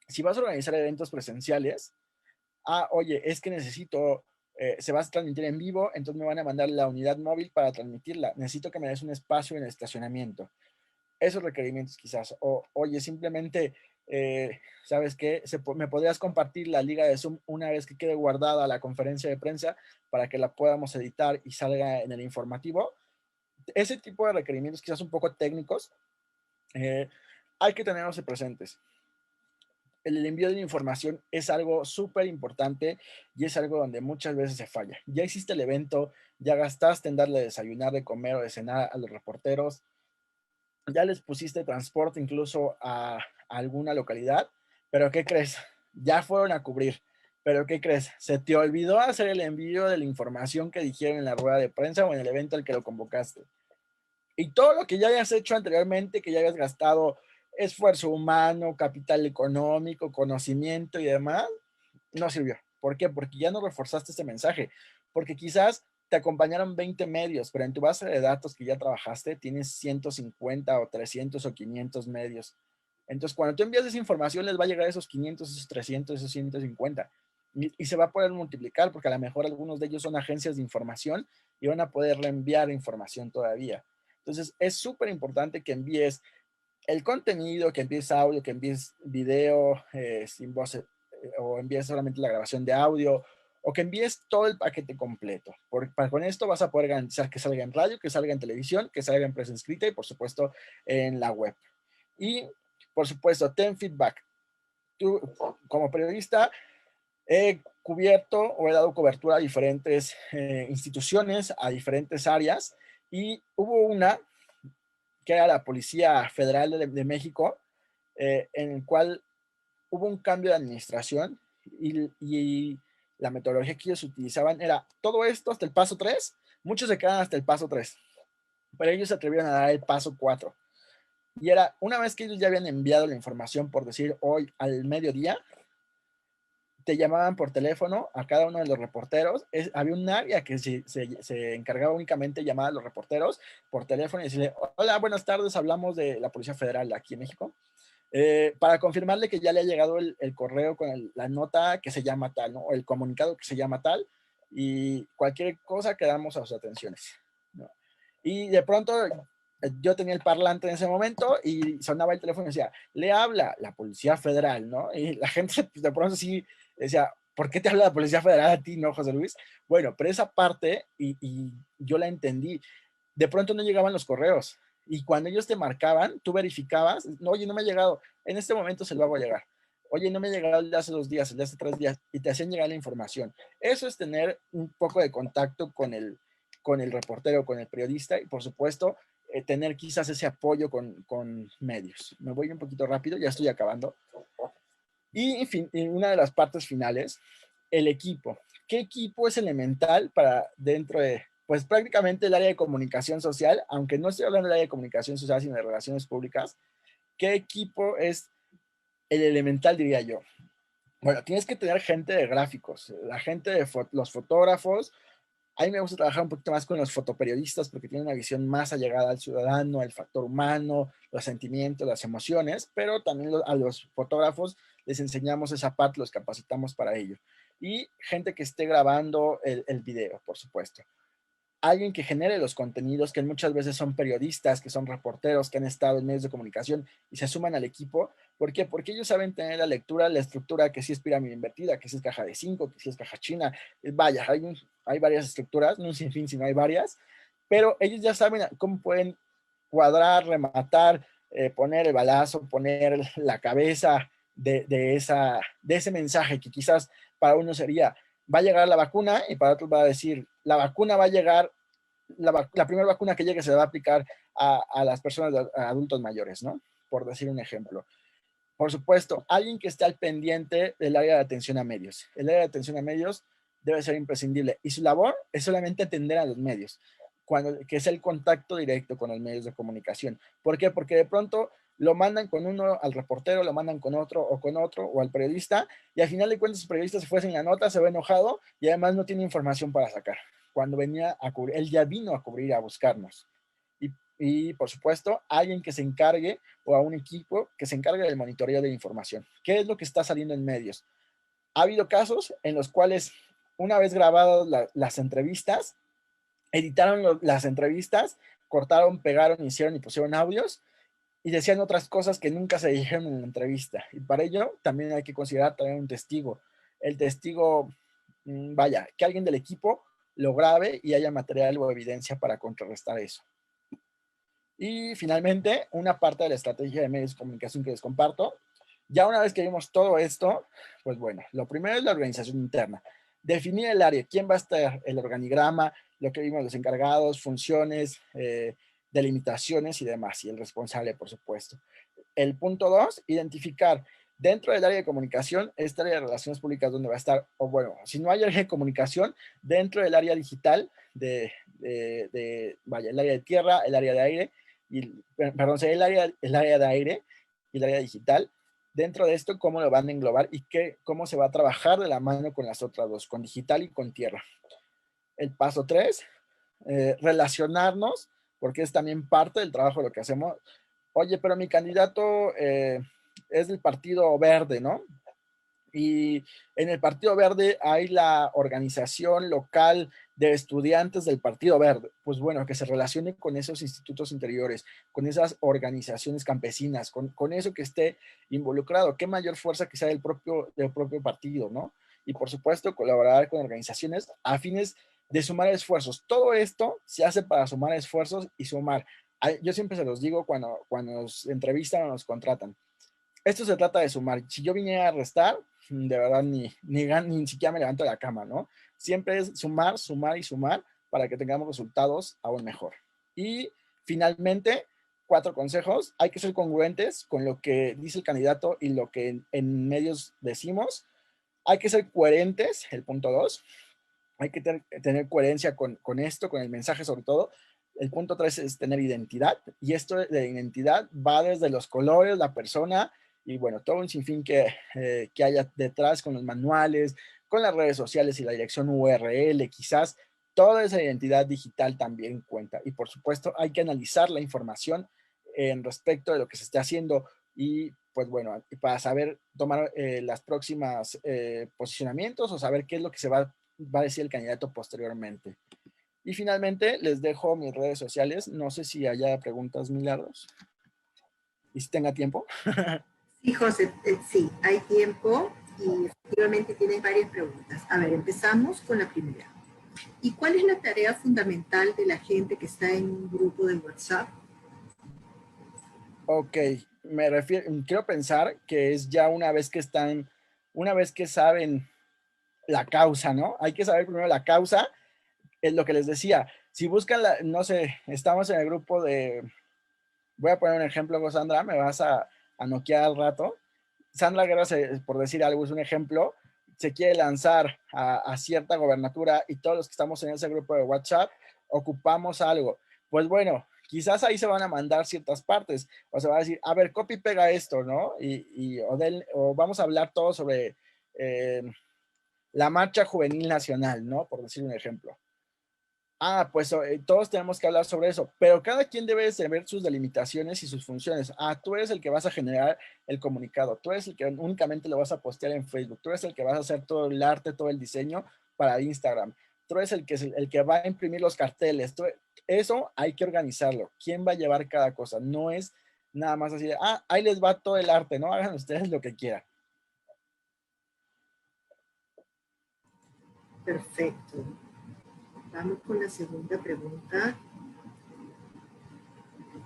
Si vas a organizar eventos presenciales, oye, es que necesito, se va a transmitir en vivo, entonces me van a mandar la unidad móvil para transmitirla. Necesito que me des un espacio en el estacionamiento. Esos requerimientos quizás. O, oye, simplemente, ¿sabes qué? Me podrías compartir la liga de Zoom una vez que quede guardada la conferencia de prensa para que la podamos editar y salga en el informativo. Ese tipo de requerimientos quizás un poco técnicos, hay que tenerlos presentes. El envío de la información es algo súper importante y es algo donde muchas veces se falla. Ya existe el evento, ya gastaste en darle de desayunar, de comer o de cenar a los reporteros, ya les pusiste transporte incluso a alguna localidad, pero ¿qué crees? Ya fueron a cubrir, pero ¿qué crees? Se te olvidó hacer el envío de la información que dijeron en la rueda de prensa o en el evento al que lo convocaste. Y todo lo que ya hayas hecho anteriormente, que ya hayas gastado esfuerzo humano, capital económico, conocimiento y demás, no sirvió. ¿Por qué? Porque ya no reforzaste ese mensaje. Porque quizás te acompañaron 20 medios, pero en tu base de datos que ya trabajaste tienes 150 o 300 o 500 medios. Entonces, cuando tú envías esa información, les va a llegar esos 500, esos 300, esos 150. Y se va a poder multiplicar porque a lo mejor algunos de ellos son agencias de información y van a poder reenviar información todavía. Entonces, es súper importante que envíes el contenido, que envíes audio, que envíes video sin voz, o envíes solamente la grabación de audio, o que envíes todo el paquete completo. Con esto vas a poder garantizar que salga en radio, que salga en televisión, que salga en prensa escrita y por supuesto en la web. Y por supuesto, ten feedback. Tú como periodista he cubierto o he dado cobertura a diferentes instituciones, a diferentes áreas, y hubo una que era la Policía Federal de México, en el cual hubo un cambio de administración y la metodología que ellos utilizaban era todo esto hasta el paso 3. Muchos se quedan hasta el paso 3, pero ellos se atrevieron a dar el paso 4. Y era, una vez que ellos ya habían enviado la información, por decir, hoy al mediodía, te llamaban por teléfono a cada uno de los reporteros. Había un área que se encargaba únicamente de llamar a los reporteros por teléfono y decirle, hola, buenas tardes, hablamos de la Policía Federal aquí en México. Para confirmarle que ya le ha llegado el correo con la nota que se llama tal, ¿no? O el comunicado que se llama tal, y cualquier cosa quedamos a sus atenciones, ¿no? Y de pronto yo tenía el parlante en ese momento y sonaba el teléfono y decía, le habla la Policía Federal, ¿no? Y la gente pues, de pronto sí decía, ¿por qué te habla la Policía Federal a ti, no, José Luis? Bueno, pero esa parte, y yo la entendí, de pronto no llegaban los correos. Y cuando ellos te marcaban, tú verificabas, no, oye, no me ha llegado, en este momento se lo hago llegar. Oye, no me ha llegado el de hace 2 días, el de hace 3 días, y te hacían llegar la información. Eso es tener un poco de contacto con el reportero, con el periodista, y por supuesto, tener quizás ese apoyo con medios. Me voy un poquito rápido, ya estoy acabando. Y, en fin, en una de las partes finales, el equipo. ¿Qué equipo es elemental para dentro de, pues prácticamente el área de comunicación social, aunque no estoy hablando del área de comunicación social, sino de relaciones públicas? ¿Qué equipo es el elemental, diría yo? Bueno, tienes que tener gente de gráficos, la gente de los fotógrafos. A mí me gusta trabajar un poquito más con los fotoperiodistas porque tienen una visión más allegada al ciudadano, al factor humano, los sentimientos, las emociones, pero también a los fotógrafos les enseñamos esa parte, los capacitamos para ello. Y gente que esté grabando el video, por supuesto. Alguien que genere los contenidos, que muchas veces son periodistas, que son reporteros, que han estado en medios de comunicación y se suman al equipo. ¿Por qué? Porque ellos saben tener la lectura, la estructura, que si es pirámide invertida, que si es caja de 5, que si es caja china. Vaya, hay varias estructuras, no un sinfín, sino hay varias, pero ellos ya saben cómo pueden cuadrar, rematar, poner el balazo, poner la cabeza de ese mensaje que quizás para uno sería, va a llegar la vacuna, y para otros va a decir, la vacuna va a llegar, la primera vacuna que llegue se va a aplicar a las personas, a adultos mayores, ¿no? Por decir un ejemplo. Por supuesto, alguien que esté al pendiente del área de atención a medios. El área de atención a medios debe ser imprescindible y su labor es solamente atender a los medios, que es el contacto directo con los medios de comunicación. ¿Por qué? Porque de pronto lo mandan con uno al reportero, lo mandan con otro, o al periodista, y al final de cuentas el periodista se fue sin la nota, se ve enojado y además no tiene información para sacar. Cuando venía a cubrir, él ya vino a cubrir, a buscarnos. Y por supuesto, alguien que se encargue, o a un equipo que se encargue del monitoreo de información. ¿Qué es lo que está saliendo en medios? Ha habido casos en los cuales, una vez grabadas las entrevistas, editaron las entrevistas, cortaron, pegaron, hicieron y pusieron audios y decían otras cosas que nunca se dijeron en la entrevista. Y para ello también hay que considerar tener un testigo. El testigo, vaya, que alguien del equipo lo grabe y haya material o evidencia para contrarrestar eso. Y finalmente, una parte de la estrategia de medios de comunicación que les comparto. Ya una vez que vimos todo esto, pues bueno, lo primero es la organización interna. Definir el área, quién va a estar, el organigrama, lo que vimos, los encargados, funciones, delimitaciones y demás, y el responsable, por supuesto. El punto 2, identificar dentro del área de comunicación, esta área de relaciones públicas donde va a estar, o bueno, si no hay área de comunicación, dentro del área digital, vaya, el área de tierra, el área de aire, perdón, el área de aire y el área digital. Dentro de esto, cómo lo van a englobar y cómo se va a trabajar de la mano con las otras dos, con digital y con tierra. El paso 3, relacionarnos, porque es también parte del trabajo de lo que hacemos. Oye, pero mi candidato es del Partido Verde, ¿no? Y en el Partido Verde hay la organización local de estudiantes del Partido Verde, pues bueno, que se relacione con esos institutos interiores, con esas organizaciones campesinas, con eso que esté involucrado. Qué mayor fuerza que sea del propio partido, ¿no? Y por supuesto, colaborar con organizaciones a fines de sumar esfuerzos. Todo esto se hace para sumar esfuerzos y sumar. Yo siempre se los digo cuando nos entrevistan o nos contratan. Esto se trata de sumar. Si yo viniera a restar, de verdad ni siquiera me levanto de la cama, ¿no? Siempre es sumar, sumar y sumar para que tengamos resultados aún mejor. Y finalmente, 4 consejos. Hay que ser congruentes con lo que dice el candidato y lo que en medios decimos. Hay que ser coherentes, el punto 2. Hay que tener coherencia con esto, con el mensaje sobre todo. El punto 3 es tener identidad, y esto de identidad va desde los colores, la persona, y bueno, todo un sinfín que haya detrás con los manuales, con las redes sociales y la dirección URL, quizás toda esa identidad digital también cuenta. Y por supuesto hay que analizar la información en respecto de lo que se está haciendo y pues bueno, para saber tomar las próximas posicionamientos o saber qué es lo que va a decir el candidato posteriormente. Y finalmente les dejo mis redes sociales. No sé si haya preguntas, Milagros. Y si tenga tiempo. Sí, José, sí, hay tiempo y efectivamente tienes varias preguntas. A ver, empezamos con la primera. ¿Y cuál es la tarea fundamental de la gente que está en un grupo de WhatsApp? Ok, quiero pensar que es ya una vez que saben la causa, ¿no? Hay que saber primero la causa, es lo que les decía. Si buscan, no sé, estamos en el grupo voy a poner un ejemplo, Sandra, me vas a noquear al rato. Sandra Guerra, por decir algo, es un ejemplo, se quiere lanzar a cierta gobernatura y todos los que estamos en ese grupo de WhatsApp ocupamos algo. Pues bueno, quizás ahí se van a mandar ciertas partes, o se va a decir, a ver, copy pega esto, ¿no? O vamos a hablar todo sobre la marcha juvenil nacional, ¿no? Por decir un ejemplo. Pues todos tenemos que hablar sobre eso, pero cada quien debe saber sus delimitaciones y sus funciones. Tú eres el que vas a generar el comunicado, tú eres el que únicamente lo vas a postear en Facebook, tú eres el que vas a hacer todo el arte, todo el diseño para Instagram, tú eres el que va a imprimir los carteles. Eso hay que organizarlo. ¿Quién va a llevar cada cosa? No es nada más así de, ahí les va todo el arte, ¿no? Hagan ustedes lo que quieran. Perfecto. Vamos con la segunda pregunta.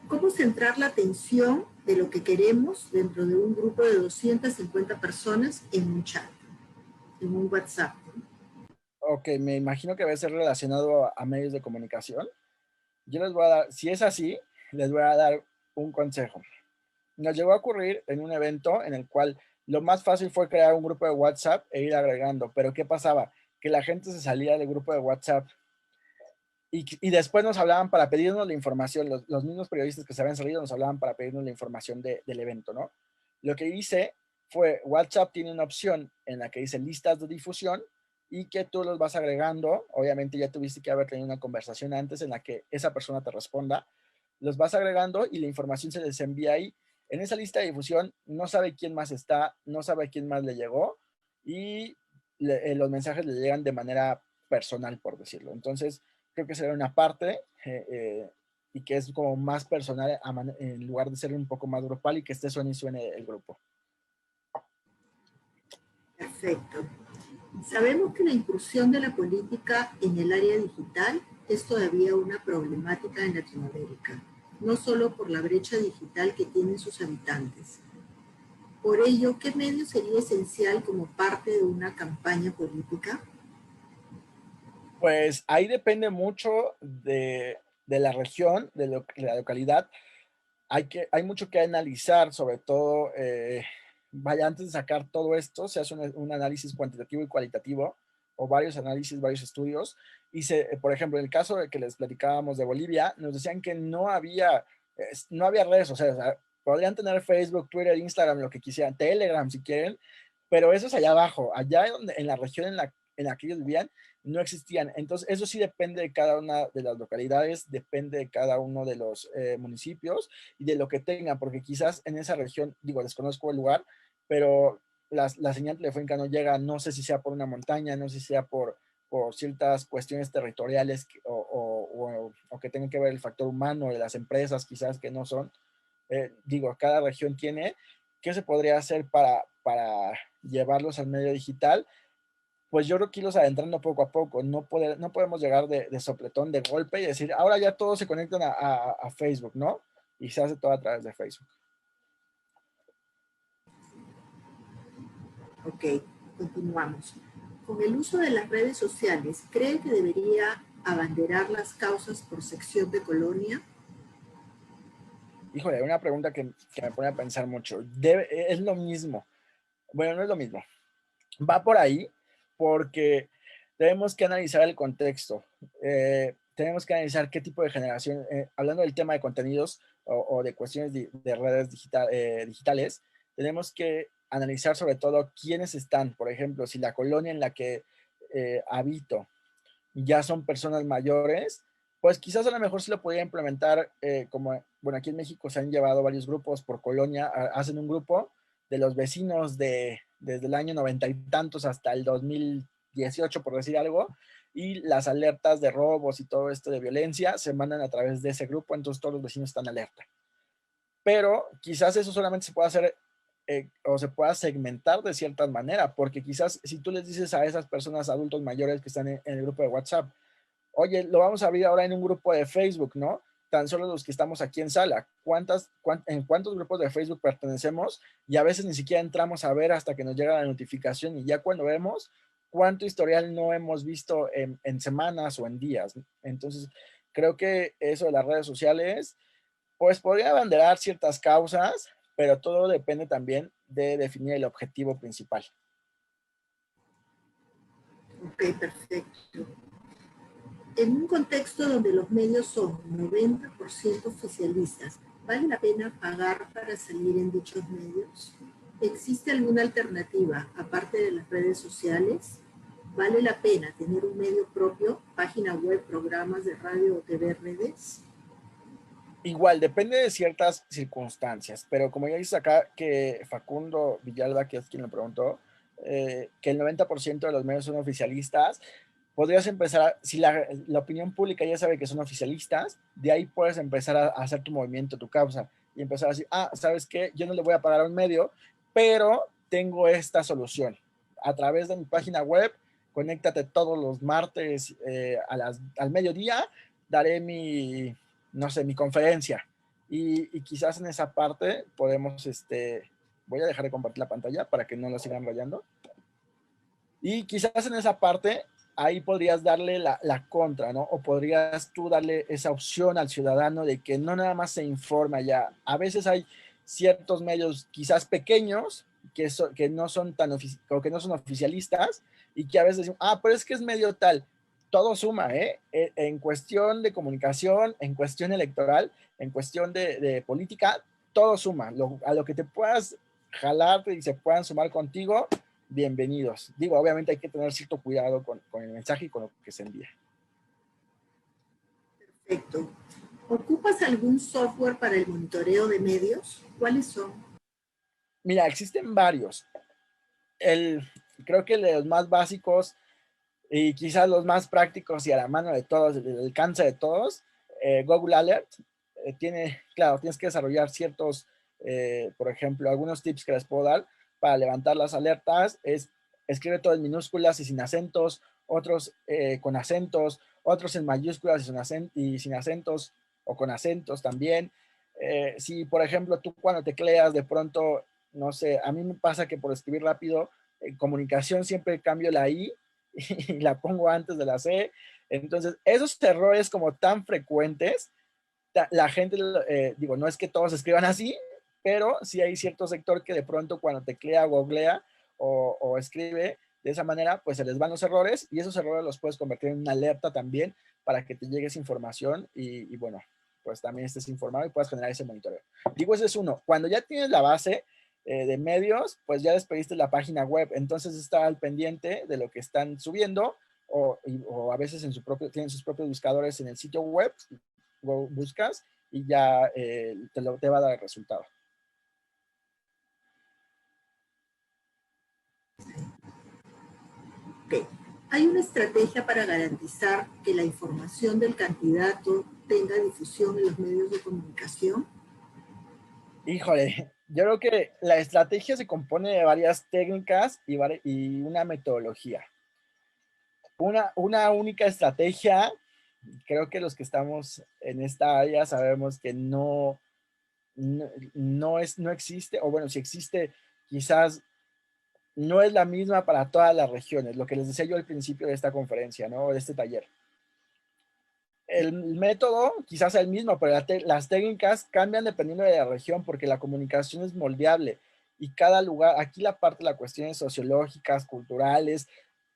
¿Cómo centrar la atención de lo que queremos dentro de un grupo de 250 personas en un chat, en un WhatsApp? Ok, me imagino que debe ser relacionado a medios de comunicación. Yo les voy a dar, si es así, les voy a dar un consejo. Nos llegó a ocurrir en un evento en el cual lo más fácil fue crear un grupo de WhatsApp e ir agregando, pero ¿qué pasaba? Que la gente se salía del grupo de WhatsApp y después nos hablaban para pedirnos la información. Los mismos periodistas que se habían salido nos hablaban para pedirnos la información del evento, ¿no? Lo que hice fue, WhatsApp tiene una opción en la que dice listas de difusión y que tú los vas agregando. Obviamente ya tuviste que haber tenido una conversación antes en la que esa persona te responda. Los vas agregando y la información se les envía ahí. En esa lista de difusión no sabe quién más está, no sabe quién más le llegó y los mensajes le llegan de manera personal, por decirlo. Entonces, creo que será una parte y que es como más personal en lugar de ser un poco más grupal y que suene y suene el grupo. Perfecto. Sabemos que la incursión de la política en el área digital es todavía una problemática en Latinoamérica, no solo por la brecha digital que tienen sus habitantes. Por ello, ¿qué medio sería esencial como parte de una campaña política? Pues ahí depende mucho de la región, de la localidad. Hay mucho que analizar, sobre todo, antes de sacar todo esto, se hace un análisis cuantitativo y cualitativo, o varios análisis, varios estudios, y por ejemplo, en el caso de que les platicábamos de Bolivia, nos decían que no había redes sociales, o sea, podrían tener Facebook, Twitter, Instagram, lo que quisieran, Telegram si quieren, pero eso es allá abajo, allá en la región en la que ellos vivían, no existían. Entonces, eso sí depende de cada una de las localidades, depende de cada uno de los municipios y de lo que tengan, porque quizás en esa región, digo, desconozco el lugar, pero la señal telefónica no llega, no sé si sea por una montaña, no sé si sea por ciertas cuestiones territoriales o que tengan que ver el factor humano de las empresas quizás que no son, digo, cada región tiene, ¿qué se podría hacer para llevarlos al medio digital? Pues yo creo que irlos adentrando poco a poco, no podemos llegar de sopletón, de golpe y decir, ahora ya todos se conectan a Facebook, ¿no? Y se hace todo a través de Facebook. Ok, continuamos. Con el uso de las redes sociales, ¿cree que debería abanderar las causas por sección de colonia? Híjole, una pregunta que me pone a pensar mucho. Es lo mismo. Bueno, no es lo mismo. Va por ahí porque tenemos que analizar el contexto. Tenemos que analizar qué tipo de generación, hablando del tema de contenidos o de cuestiones de redes digitales, tenemos que analizar sobre todo quiénes están. Por ejemplo, si la colonia en la que habito ya son personas mayores, pues quizás a lo mejor sí lo podría implementar como, bueno, aquí en México se han llevado varios grupos por colonia, hacen un grupo de los vecinos desde el año 90 y tantos hasta el 2018, por decir algo, y las alertas de robos y todo esto de violencia se mandan a través de ese grupo, entonces todos los vecinos están alerta. Pero quizás eso solamente se pueda hacer o se pueda segmentar de cierta manera, porque quizás si tú les dices a esas personas adultos mayores que están en el grupo de WhatsApp, oye, lo vamos a abrir ahora en un grupo de Facebook, ¿no? Tan solo los que estamos aquí en sala. ¿En cuántos grupos de Facebook pertenecemos? Y a veces ni siquiera entramos a ver hasta que nos llega la notificación y ya cuando vemos cuánto historial no hemos visto en semanas o en días. Entonces, creo que eso de las redes sociales, pues podría abanderar ciertas causas, pero todo depende también de definir el objetivo principal. Ok, perfecto. En un contexto donde los medios son 90% oficialistas, ¿vale la pena pagar para salir en dichos medios? ¿Existe alguna alternativa aparte de las redes sociales? ¿Vale la pena tener un medio propio, página web, programas de radio o TV redes? Igual, depende de ciertas circunstancias, pero como ya dices acá que Facundo Villalba, que es quien lo preguntó, que el 90% de los medios son oficialistas, podrías empezar, si la opinión pública ya sabe que son oficialistas, de ahí puedes empezar a hacer tu movimiento, tu causa, y empezar a decir, ¿sabes qué? Yo no le voy a pagar a un medio, pero tengo esta solución. A través de mi página web, conéctate todos los martes al mediodía, daré no sé, mi conferencia. Y quizás en esa parte podemos, voy a dejar de compartir la pantalla para que no lo sigan rayando. Y quizás en esa parte, ahí podrías darle la contra, ¿no? O podrías tú darle esa opción al ciudadano de que no nada más se informa ya. A veces hay ciertos medios quizás pequeños que no son o que no son oficialistas y que a veces dicen, pero es que es medio tal. Todo suma, ¿eh? En cuestión de comunicación, en cuestión electoral, en cuestión de política, todo suma. A lo que te puedas jalar y se puedan sumar contigo, bienvenidos. Digo, obviamente hay que tener cierto cuidado con el mensaje y con lo que se envía. Perfecto. ¿Ocupas algún software para el monitoreo de medios? ¿Cuáles son? Mira, existen varios. Creo que de los más básicos y quizás los más prácticos y a la mano de todos, el alcance de todos, Google Alert claro, tienes que desarrollar ciertos, por ejemplo, algunos tips que les puedo dar para levantar las alertas. Escribe todo en minúsculas y sin acentos, otros con acentos, otros en mayúsculas y sin acentos o con acentos también. Si, por ejemplo, tú cuando tecleas de pronto, no sé, a mí me pasa que por escribir rápido, en comunicación siempre cambio la I y la pongo antes de la C. Entonces, esos errores como tan frecuentes, la gente, digo, no es que todos escriban así, pero sí hay cierto sector que de pronto cuando teclea, googlea o escribe de esa manera, pues se les van los errores y esos errores los puedes convertir en una alerta también para que te llegue esa información y bueno, pues también estés informado y puedas generar ese monitoreo. Digo, ese es uno. Cuando ya tienes la base de medios, pues ya despediste la página web, entonces está al pendiente de lo que están subiendo o a veces tienen sus propios buscadores en el sitio web, buscas y ya te va a dar el resultado. Ok. ¿Hay una estrategia para garantizar que la información del candidato tenga difusión en los medios de comunicación? Híjole, yo creo que la estrategia se compone de varias técnicas y una metodología. Una única estrategia, creo que los que estamos en esta área sabemos que no existe, o bueno, si existe, quizás no es la misma para todas las regiones, lo que les decía yo al principio de esta conferencia, ¿no? De este taller. El método quizás sea el mismo, pero las técnicas cambian dependiendo de la región porque la comunicación es moldeable y cada lugar, aquí la parte de las cuestiones sociológicas, culturales,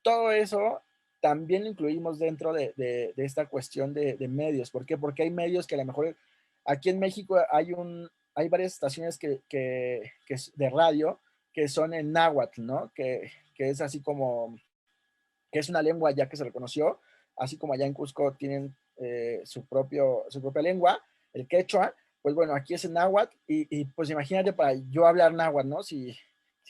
todo eso también lo incluimos dentro de esta cuestión de medios. ¿Por qué? Porque hay medios que a lo mejor aquí en México hay varias estaciones de radio que son en náhuatl, ¿no? Que es así como, que es una lengua ya que se reconoció, así como allá en Cusco tienen su propia lengua, el quechua, pues bueno, aquí es en náhuatl y pues imagínate para yo hablar náhuatl, ¿no? Si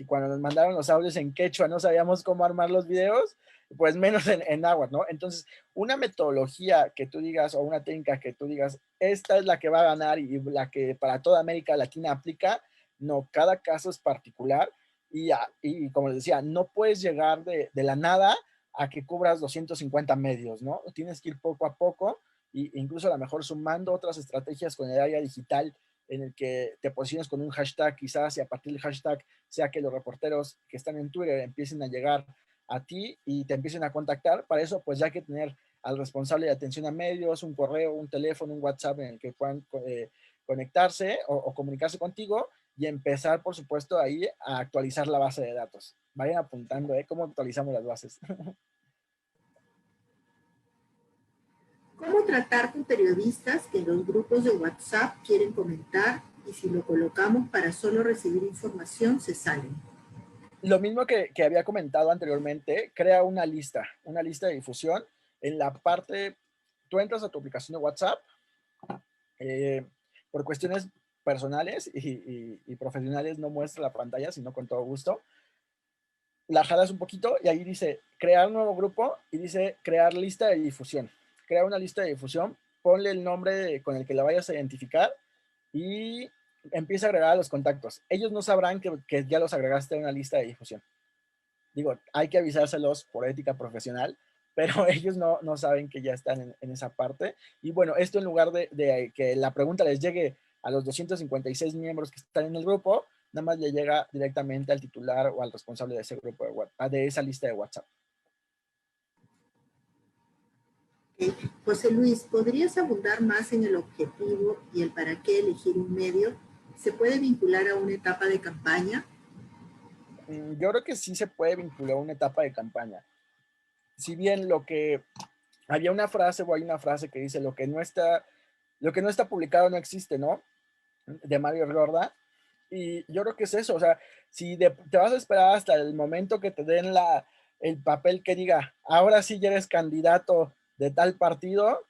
cuando nos mandaron los audios en quechua no sabíamos cómo armar los videos, pues menos en náhuatl, ¿no? Entonces, una metodología que tú digas o una técnica que tú digas, esta es la que va a ganar y la que para toda América Latina aplica, no, cada caso es particular y como les decía, no puedes llegar de la nada a que cubras 250 medios, ¿no? Tienes que ir poco a poco e incluso a lo mejor sumando otras estrategias con el área digital en el que te posiciones con un hashtag quizás y a partir del hashtag sea que los reporteros que están en Twitter empiecen a llegar a ti y te empiecen a contactar. Para eso pues ya hay que tener al responsable de atención a medios, un correo, un teléfono, un WhatsApp en el que puedan conectarse o comunicarse contigo y empezar, por supuesto, ahí a actualizar la base de datos. Vayan apuntando, cómo actualizamos las bases. ¿Cómo tratar con periodistas que en los grupos de WhatsApp quieren comentar y si lo colocamos para solo recibir información se salen? Lo mismo que había comentado anteriormente, crea una lista de difusión. En la parte, tú entras a tu aplicación de WhatsApp, por cuestiones personales y profesionales no muestra la pantalla, sino con todo gusto. La jalas un poquito y ahí dice crear un nuevo grupo y dice crear lista de difusión. Crea una lista de difusión, ponle el nombre con el que la vayas a identificar y empieza a agregar a los contactos. Ellos no sabrán que ya los agregaste a una lista de difusión. Digo, hay que avisárselos por ética profesional, pero ellos no saben que ya están en esa parte. Y bueno, esto en lugar de que la pregunta les llegue a los 256 miembros que están en el grupo, nada más le llega directamente al titular o al responsable de ese grupo de esa lista de WhatsApp. José Luis, ¿podrías abundar más en el objetivo y el para qué elegir un medio? ¿Se puede vincular a una etapa de campaña? Yo creo que sí se puede vincular a una etapa de campaña. Si bien había una frase o hay una frase que dice lo que no está publicado no existe, ¿no? De Mario Riorda. Y yo creo que es eso, o sea, si te vas a esperar hasta el momento que te den el papel que diga, ahora sí ya eres candidato de tal partido,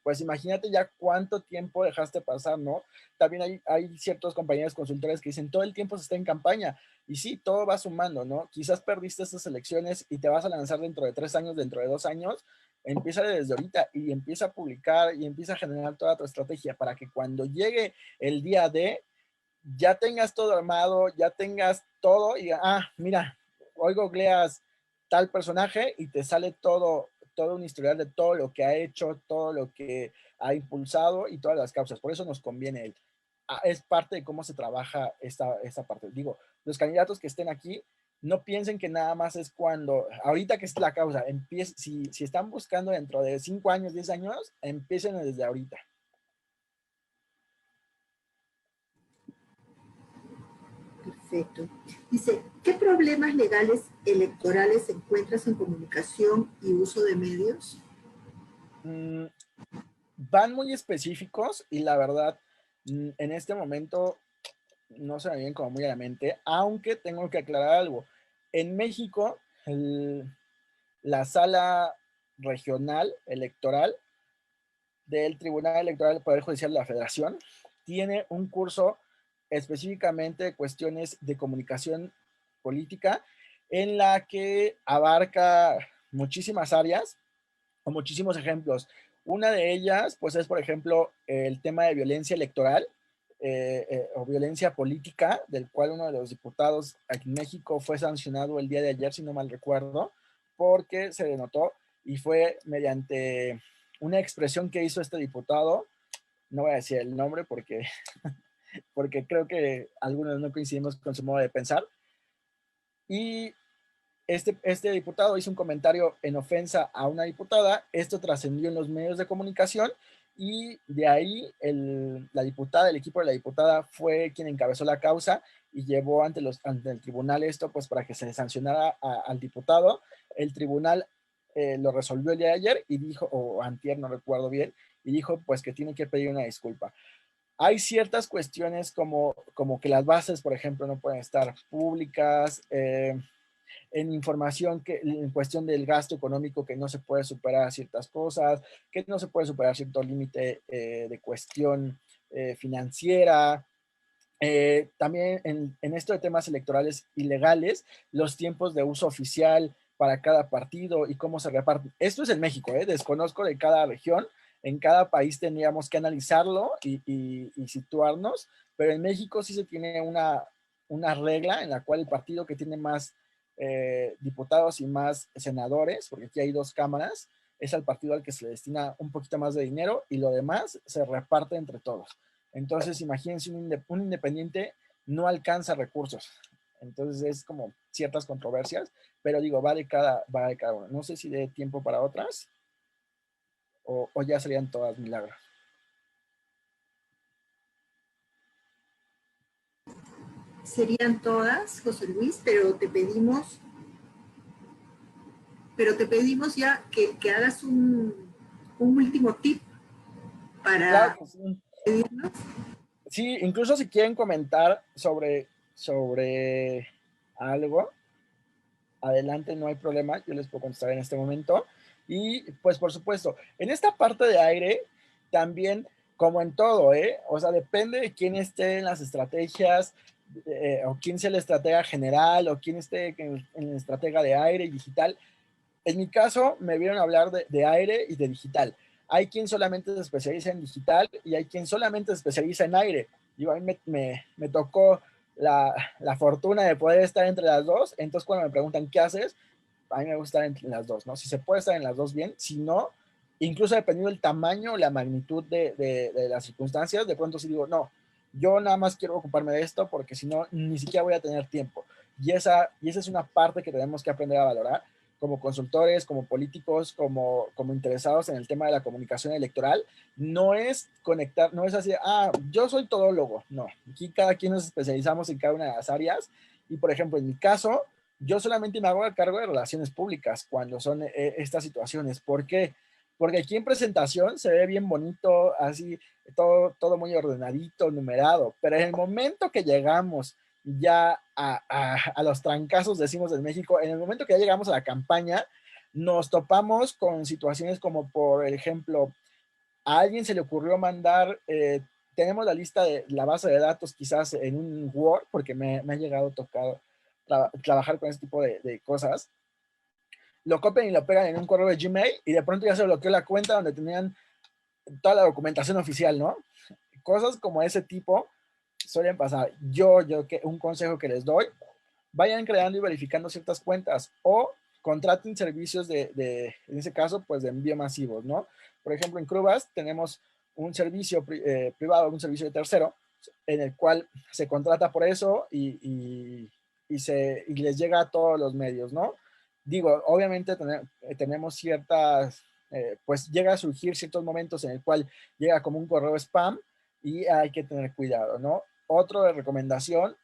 pues imagínate ya cuánto tiempo dejaste pasar, ¿no? También hay ciertos compañeros consultores que dicen, todo el tiempo se está en campaña, y sí, todo va sumando, ¿no? Quizás perdiste estas elecciones y te vas a lanzar dentro de 3 años, dentro de 2 años, empieza desde ahorita y empieza a publicar y empieza a generar toda tu estrategia para que cuando llegue el día de ya tengas todo armado, ya tengas todo y, mira, hoy googleas tal personaje y te sale todo un historial de todo lo que ha hecho, todo lo que ha impulsado y todas las causas. Por eso nos conviene él. Es parte de cómo se trabaja esta parte. Digo, los candidatos que estén aquí, no piensen que nada más es cuando, ahorita que es la causa, si están buscando dentro de 5 años, 10 años, empiecen desde ahorita. Perfecto. Dice, ¿qué problemas legales electorales encuentras en comunicación y uso de medios? Van muy específicos y la verdad, en este momento no se me vienen como muy a la mente, aunque tengo que aclarar algo. En México, la sala regional electoral del Tribunal Electoral del Poder Judicial de la Federación tiene un curso específicamente de cuestiones de comunicación política en la que abarca muchísimas áreas o muchísimos ejemplos. Una de ellas, pues es, por ejemplo, el tema de violencia electoral o violencia política, del cual uno de los diputados aquí en México fue sancionado el día de ayer, si no mal recuerdo, porque se denotó y fue mediante una expresión que hizo este diputado, no voy a decir el nombre porque creo que algunos no coincidimos con su modo de pensar, y este diputado hizo un comentario en ofensa a una diputada, esto trascendió en los medios de comunicación y de ahí la diputada, el equipo de la diputada fue quien encabezó la causa y llevó ante el tribunal esto pues para que se sancionara al diputado. El tribunal lo resolvió el día de ayer y dijo, o antier, no recuerdo bien, y dijo pues que tiene que pedir una disculpa. Hay ciertas cuestiones como que las bases, por ejemplo, no pueden estar públicas, en información en cuestión del gasto económico, que no se puede superar ciertas cosas, que no se puede superar cierto límite de cuestión financiera. También en esto de temas electorales ilegales, los tiempos de uso oficial para cada partido y cómo se reparten. Esto es en México, desconozco de cada región. En cada país tendríamos que analizarlo y situarnos, pero en México sí se tiene una regla en la cual el partido que tiene más diputados y más senadores, porque aquí hay dos cámaras, es al partido al que se le destina un poquito más de dinero y lo demás se reparte entre todos. Entonces, imagínense, un independiente no alcanza recursos. Entonces, es como ciertas controversias, pero digo, va de cada uno. No sé si dé tiempo para otras o ya serían todas milagros. Serían todas, José Luis, pero te pedimos ya que hagas un último tip Claro para que sí. pedirnos. Sí, incluso si quieren comentar sobre algo, adelante, no hay problema, yo les puedo contestar en este momento. Y pues por supuesto, en esta parte de aire, también como en todo, o sea, depende de quién esté en las estrategias, o quién sea el estratega general, o quién esté en la estratega de aire y digital. En mi caso, me vieron hablar de aire y de digital. Hay quien solamente se especializa en digital y hay quien solamente se especializa en aire. Digo, a mí me tocó la fortuna de poder estar entre las dos. Entonces, cuando me preguntan qué haces, a mí me gusta estar entre las dos, ¿no? Si se puede estar en las dos, bien. Si no, incluso dependiendo del tamaño, la magnitud de las circunstancias, de pronto sí digo, no, yo nada más quiero ocuparme de esto porque si no, ni siquiera voy a tener tiempo. Y esa es una parte que tenemos que aprender a valorar como consultores, como políticos, como interesados en el tema de la comunicación electoral. No es conectar, no es así, yo soy todólogo. No, aquí cada quien nos especializamos en cada una de las áreas. Y por ejemplo, en mi caso, yo solamente me hago a cargo de relaciones públicas cuando son estas situaciones. ¿Por qué? Porque aquí en presentación se ve bien bonito, así, todo muy ordenadito, numerado, pero en el momento que llegamos ya a los trancazos, decimos en México, en el momento que ya llegamos a la campaña, nos topamos con situaciones como, por ejemplo, a alguien se le ocurrió mandar, tenemos la lista de la base de datos quizás en un Word, porque me ha llegado a tocar trabajar con este tipo de cosas, lo copian y lo pegan en un correo de Gmail y de pronto ya se bloqueó la cuenta donde tenían toda la documentación oficial, ¿no? Cosas como ese tipo suelen pasar. Un consejo que les doy, vayan creando y verificando ciertas cuentas o contraten servicios en ese caso, pues de envío masivos, ¿no? Por ejemplo, en Crubas tenemos un servicio privado, un servicio de tercero, en el cual se contrata por eso y les llega a todos los medios, ¿no? Digo, obviamente tenemos ciertas, pues llega a surgir ciertos momentos en el cual llega como un correo spam y hay que tener cuidado, ¿no? Otra recomendación,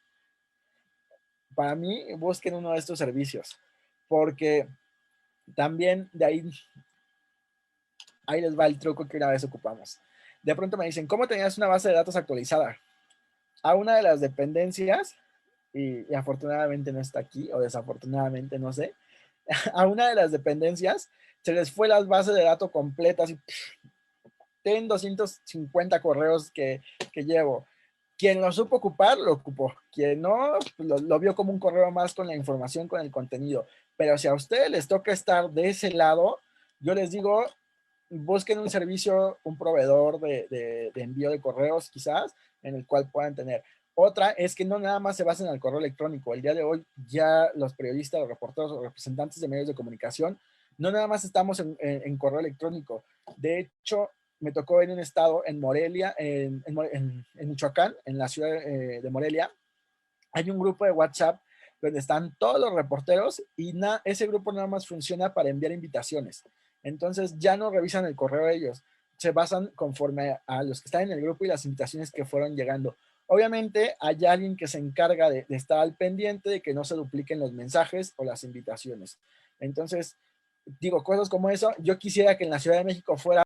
para mí, busquen uno de estos servicios, porque también de ahí les va el truco que una vez ocupamos. De pronto me dicen, ¿cómo tenías una base de datos actualizada? A una de las dependencias, y afortunadamente no está aquí, o desafortunadamente, no sé, a una de las dependencias se les fue las bases de datos completas y ten 250 correos que llevo. Quien lo supo ocupar, lo ocupó. Quien no, pues lo vio como un correo más con la información, con el contenido. Pero si a ustedes les toca estar de ese lado, yo les digo, busquen un servicio, un proveedor de envío de correos quizás, en el cual puedan tener. Otra es que no nada más se basen en el correo electrónico. El día de hoy ya los periodistas, los reporteros, los representantes de medios de comunicación, no nada más estamos en correo electrónico. De hecho, me tocó en un estado, en Morelia, en Michoacán, en la ciudad de Morelia, hay un grupo de WhatsApp donde están todos los reporteros y ese grupo nada más funciona para enviar invitaciones. Entonces ya no revisan el correo de ellos, se basan conforme a los que están en el grupo y las invitaciones que fueron llegando. Obviamente hay alguien que se encarga de estar al pendiente de que no se dupliquen los mensajes o las invitaciones. Entonces, digo, cosas como eso, yo quisiera que en la Ciudad de México fuera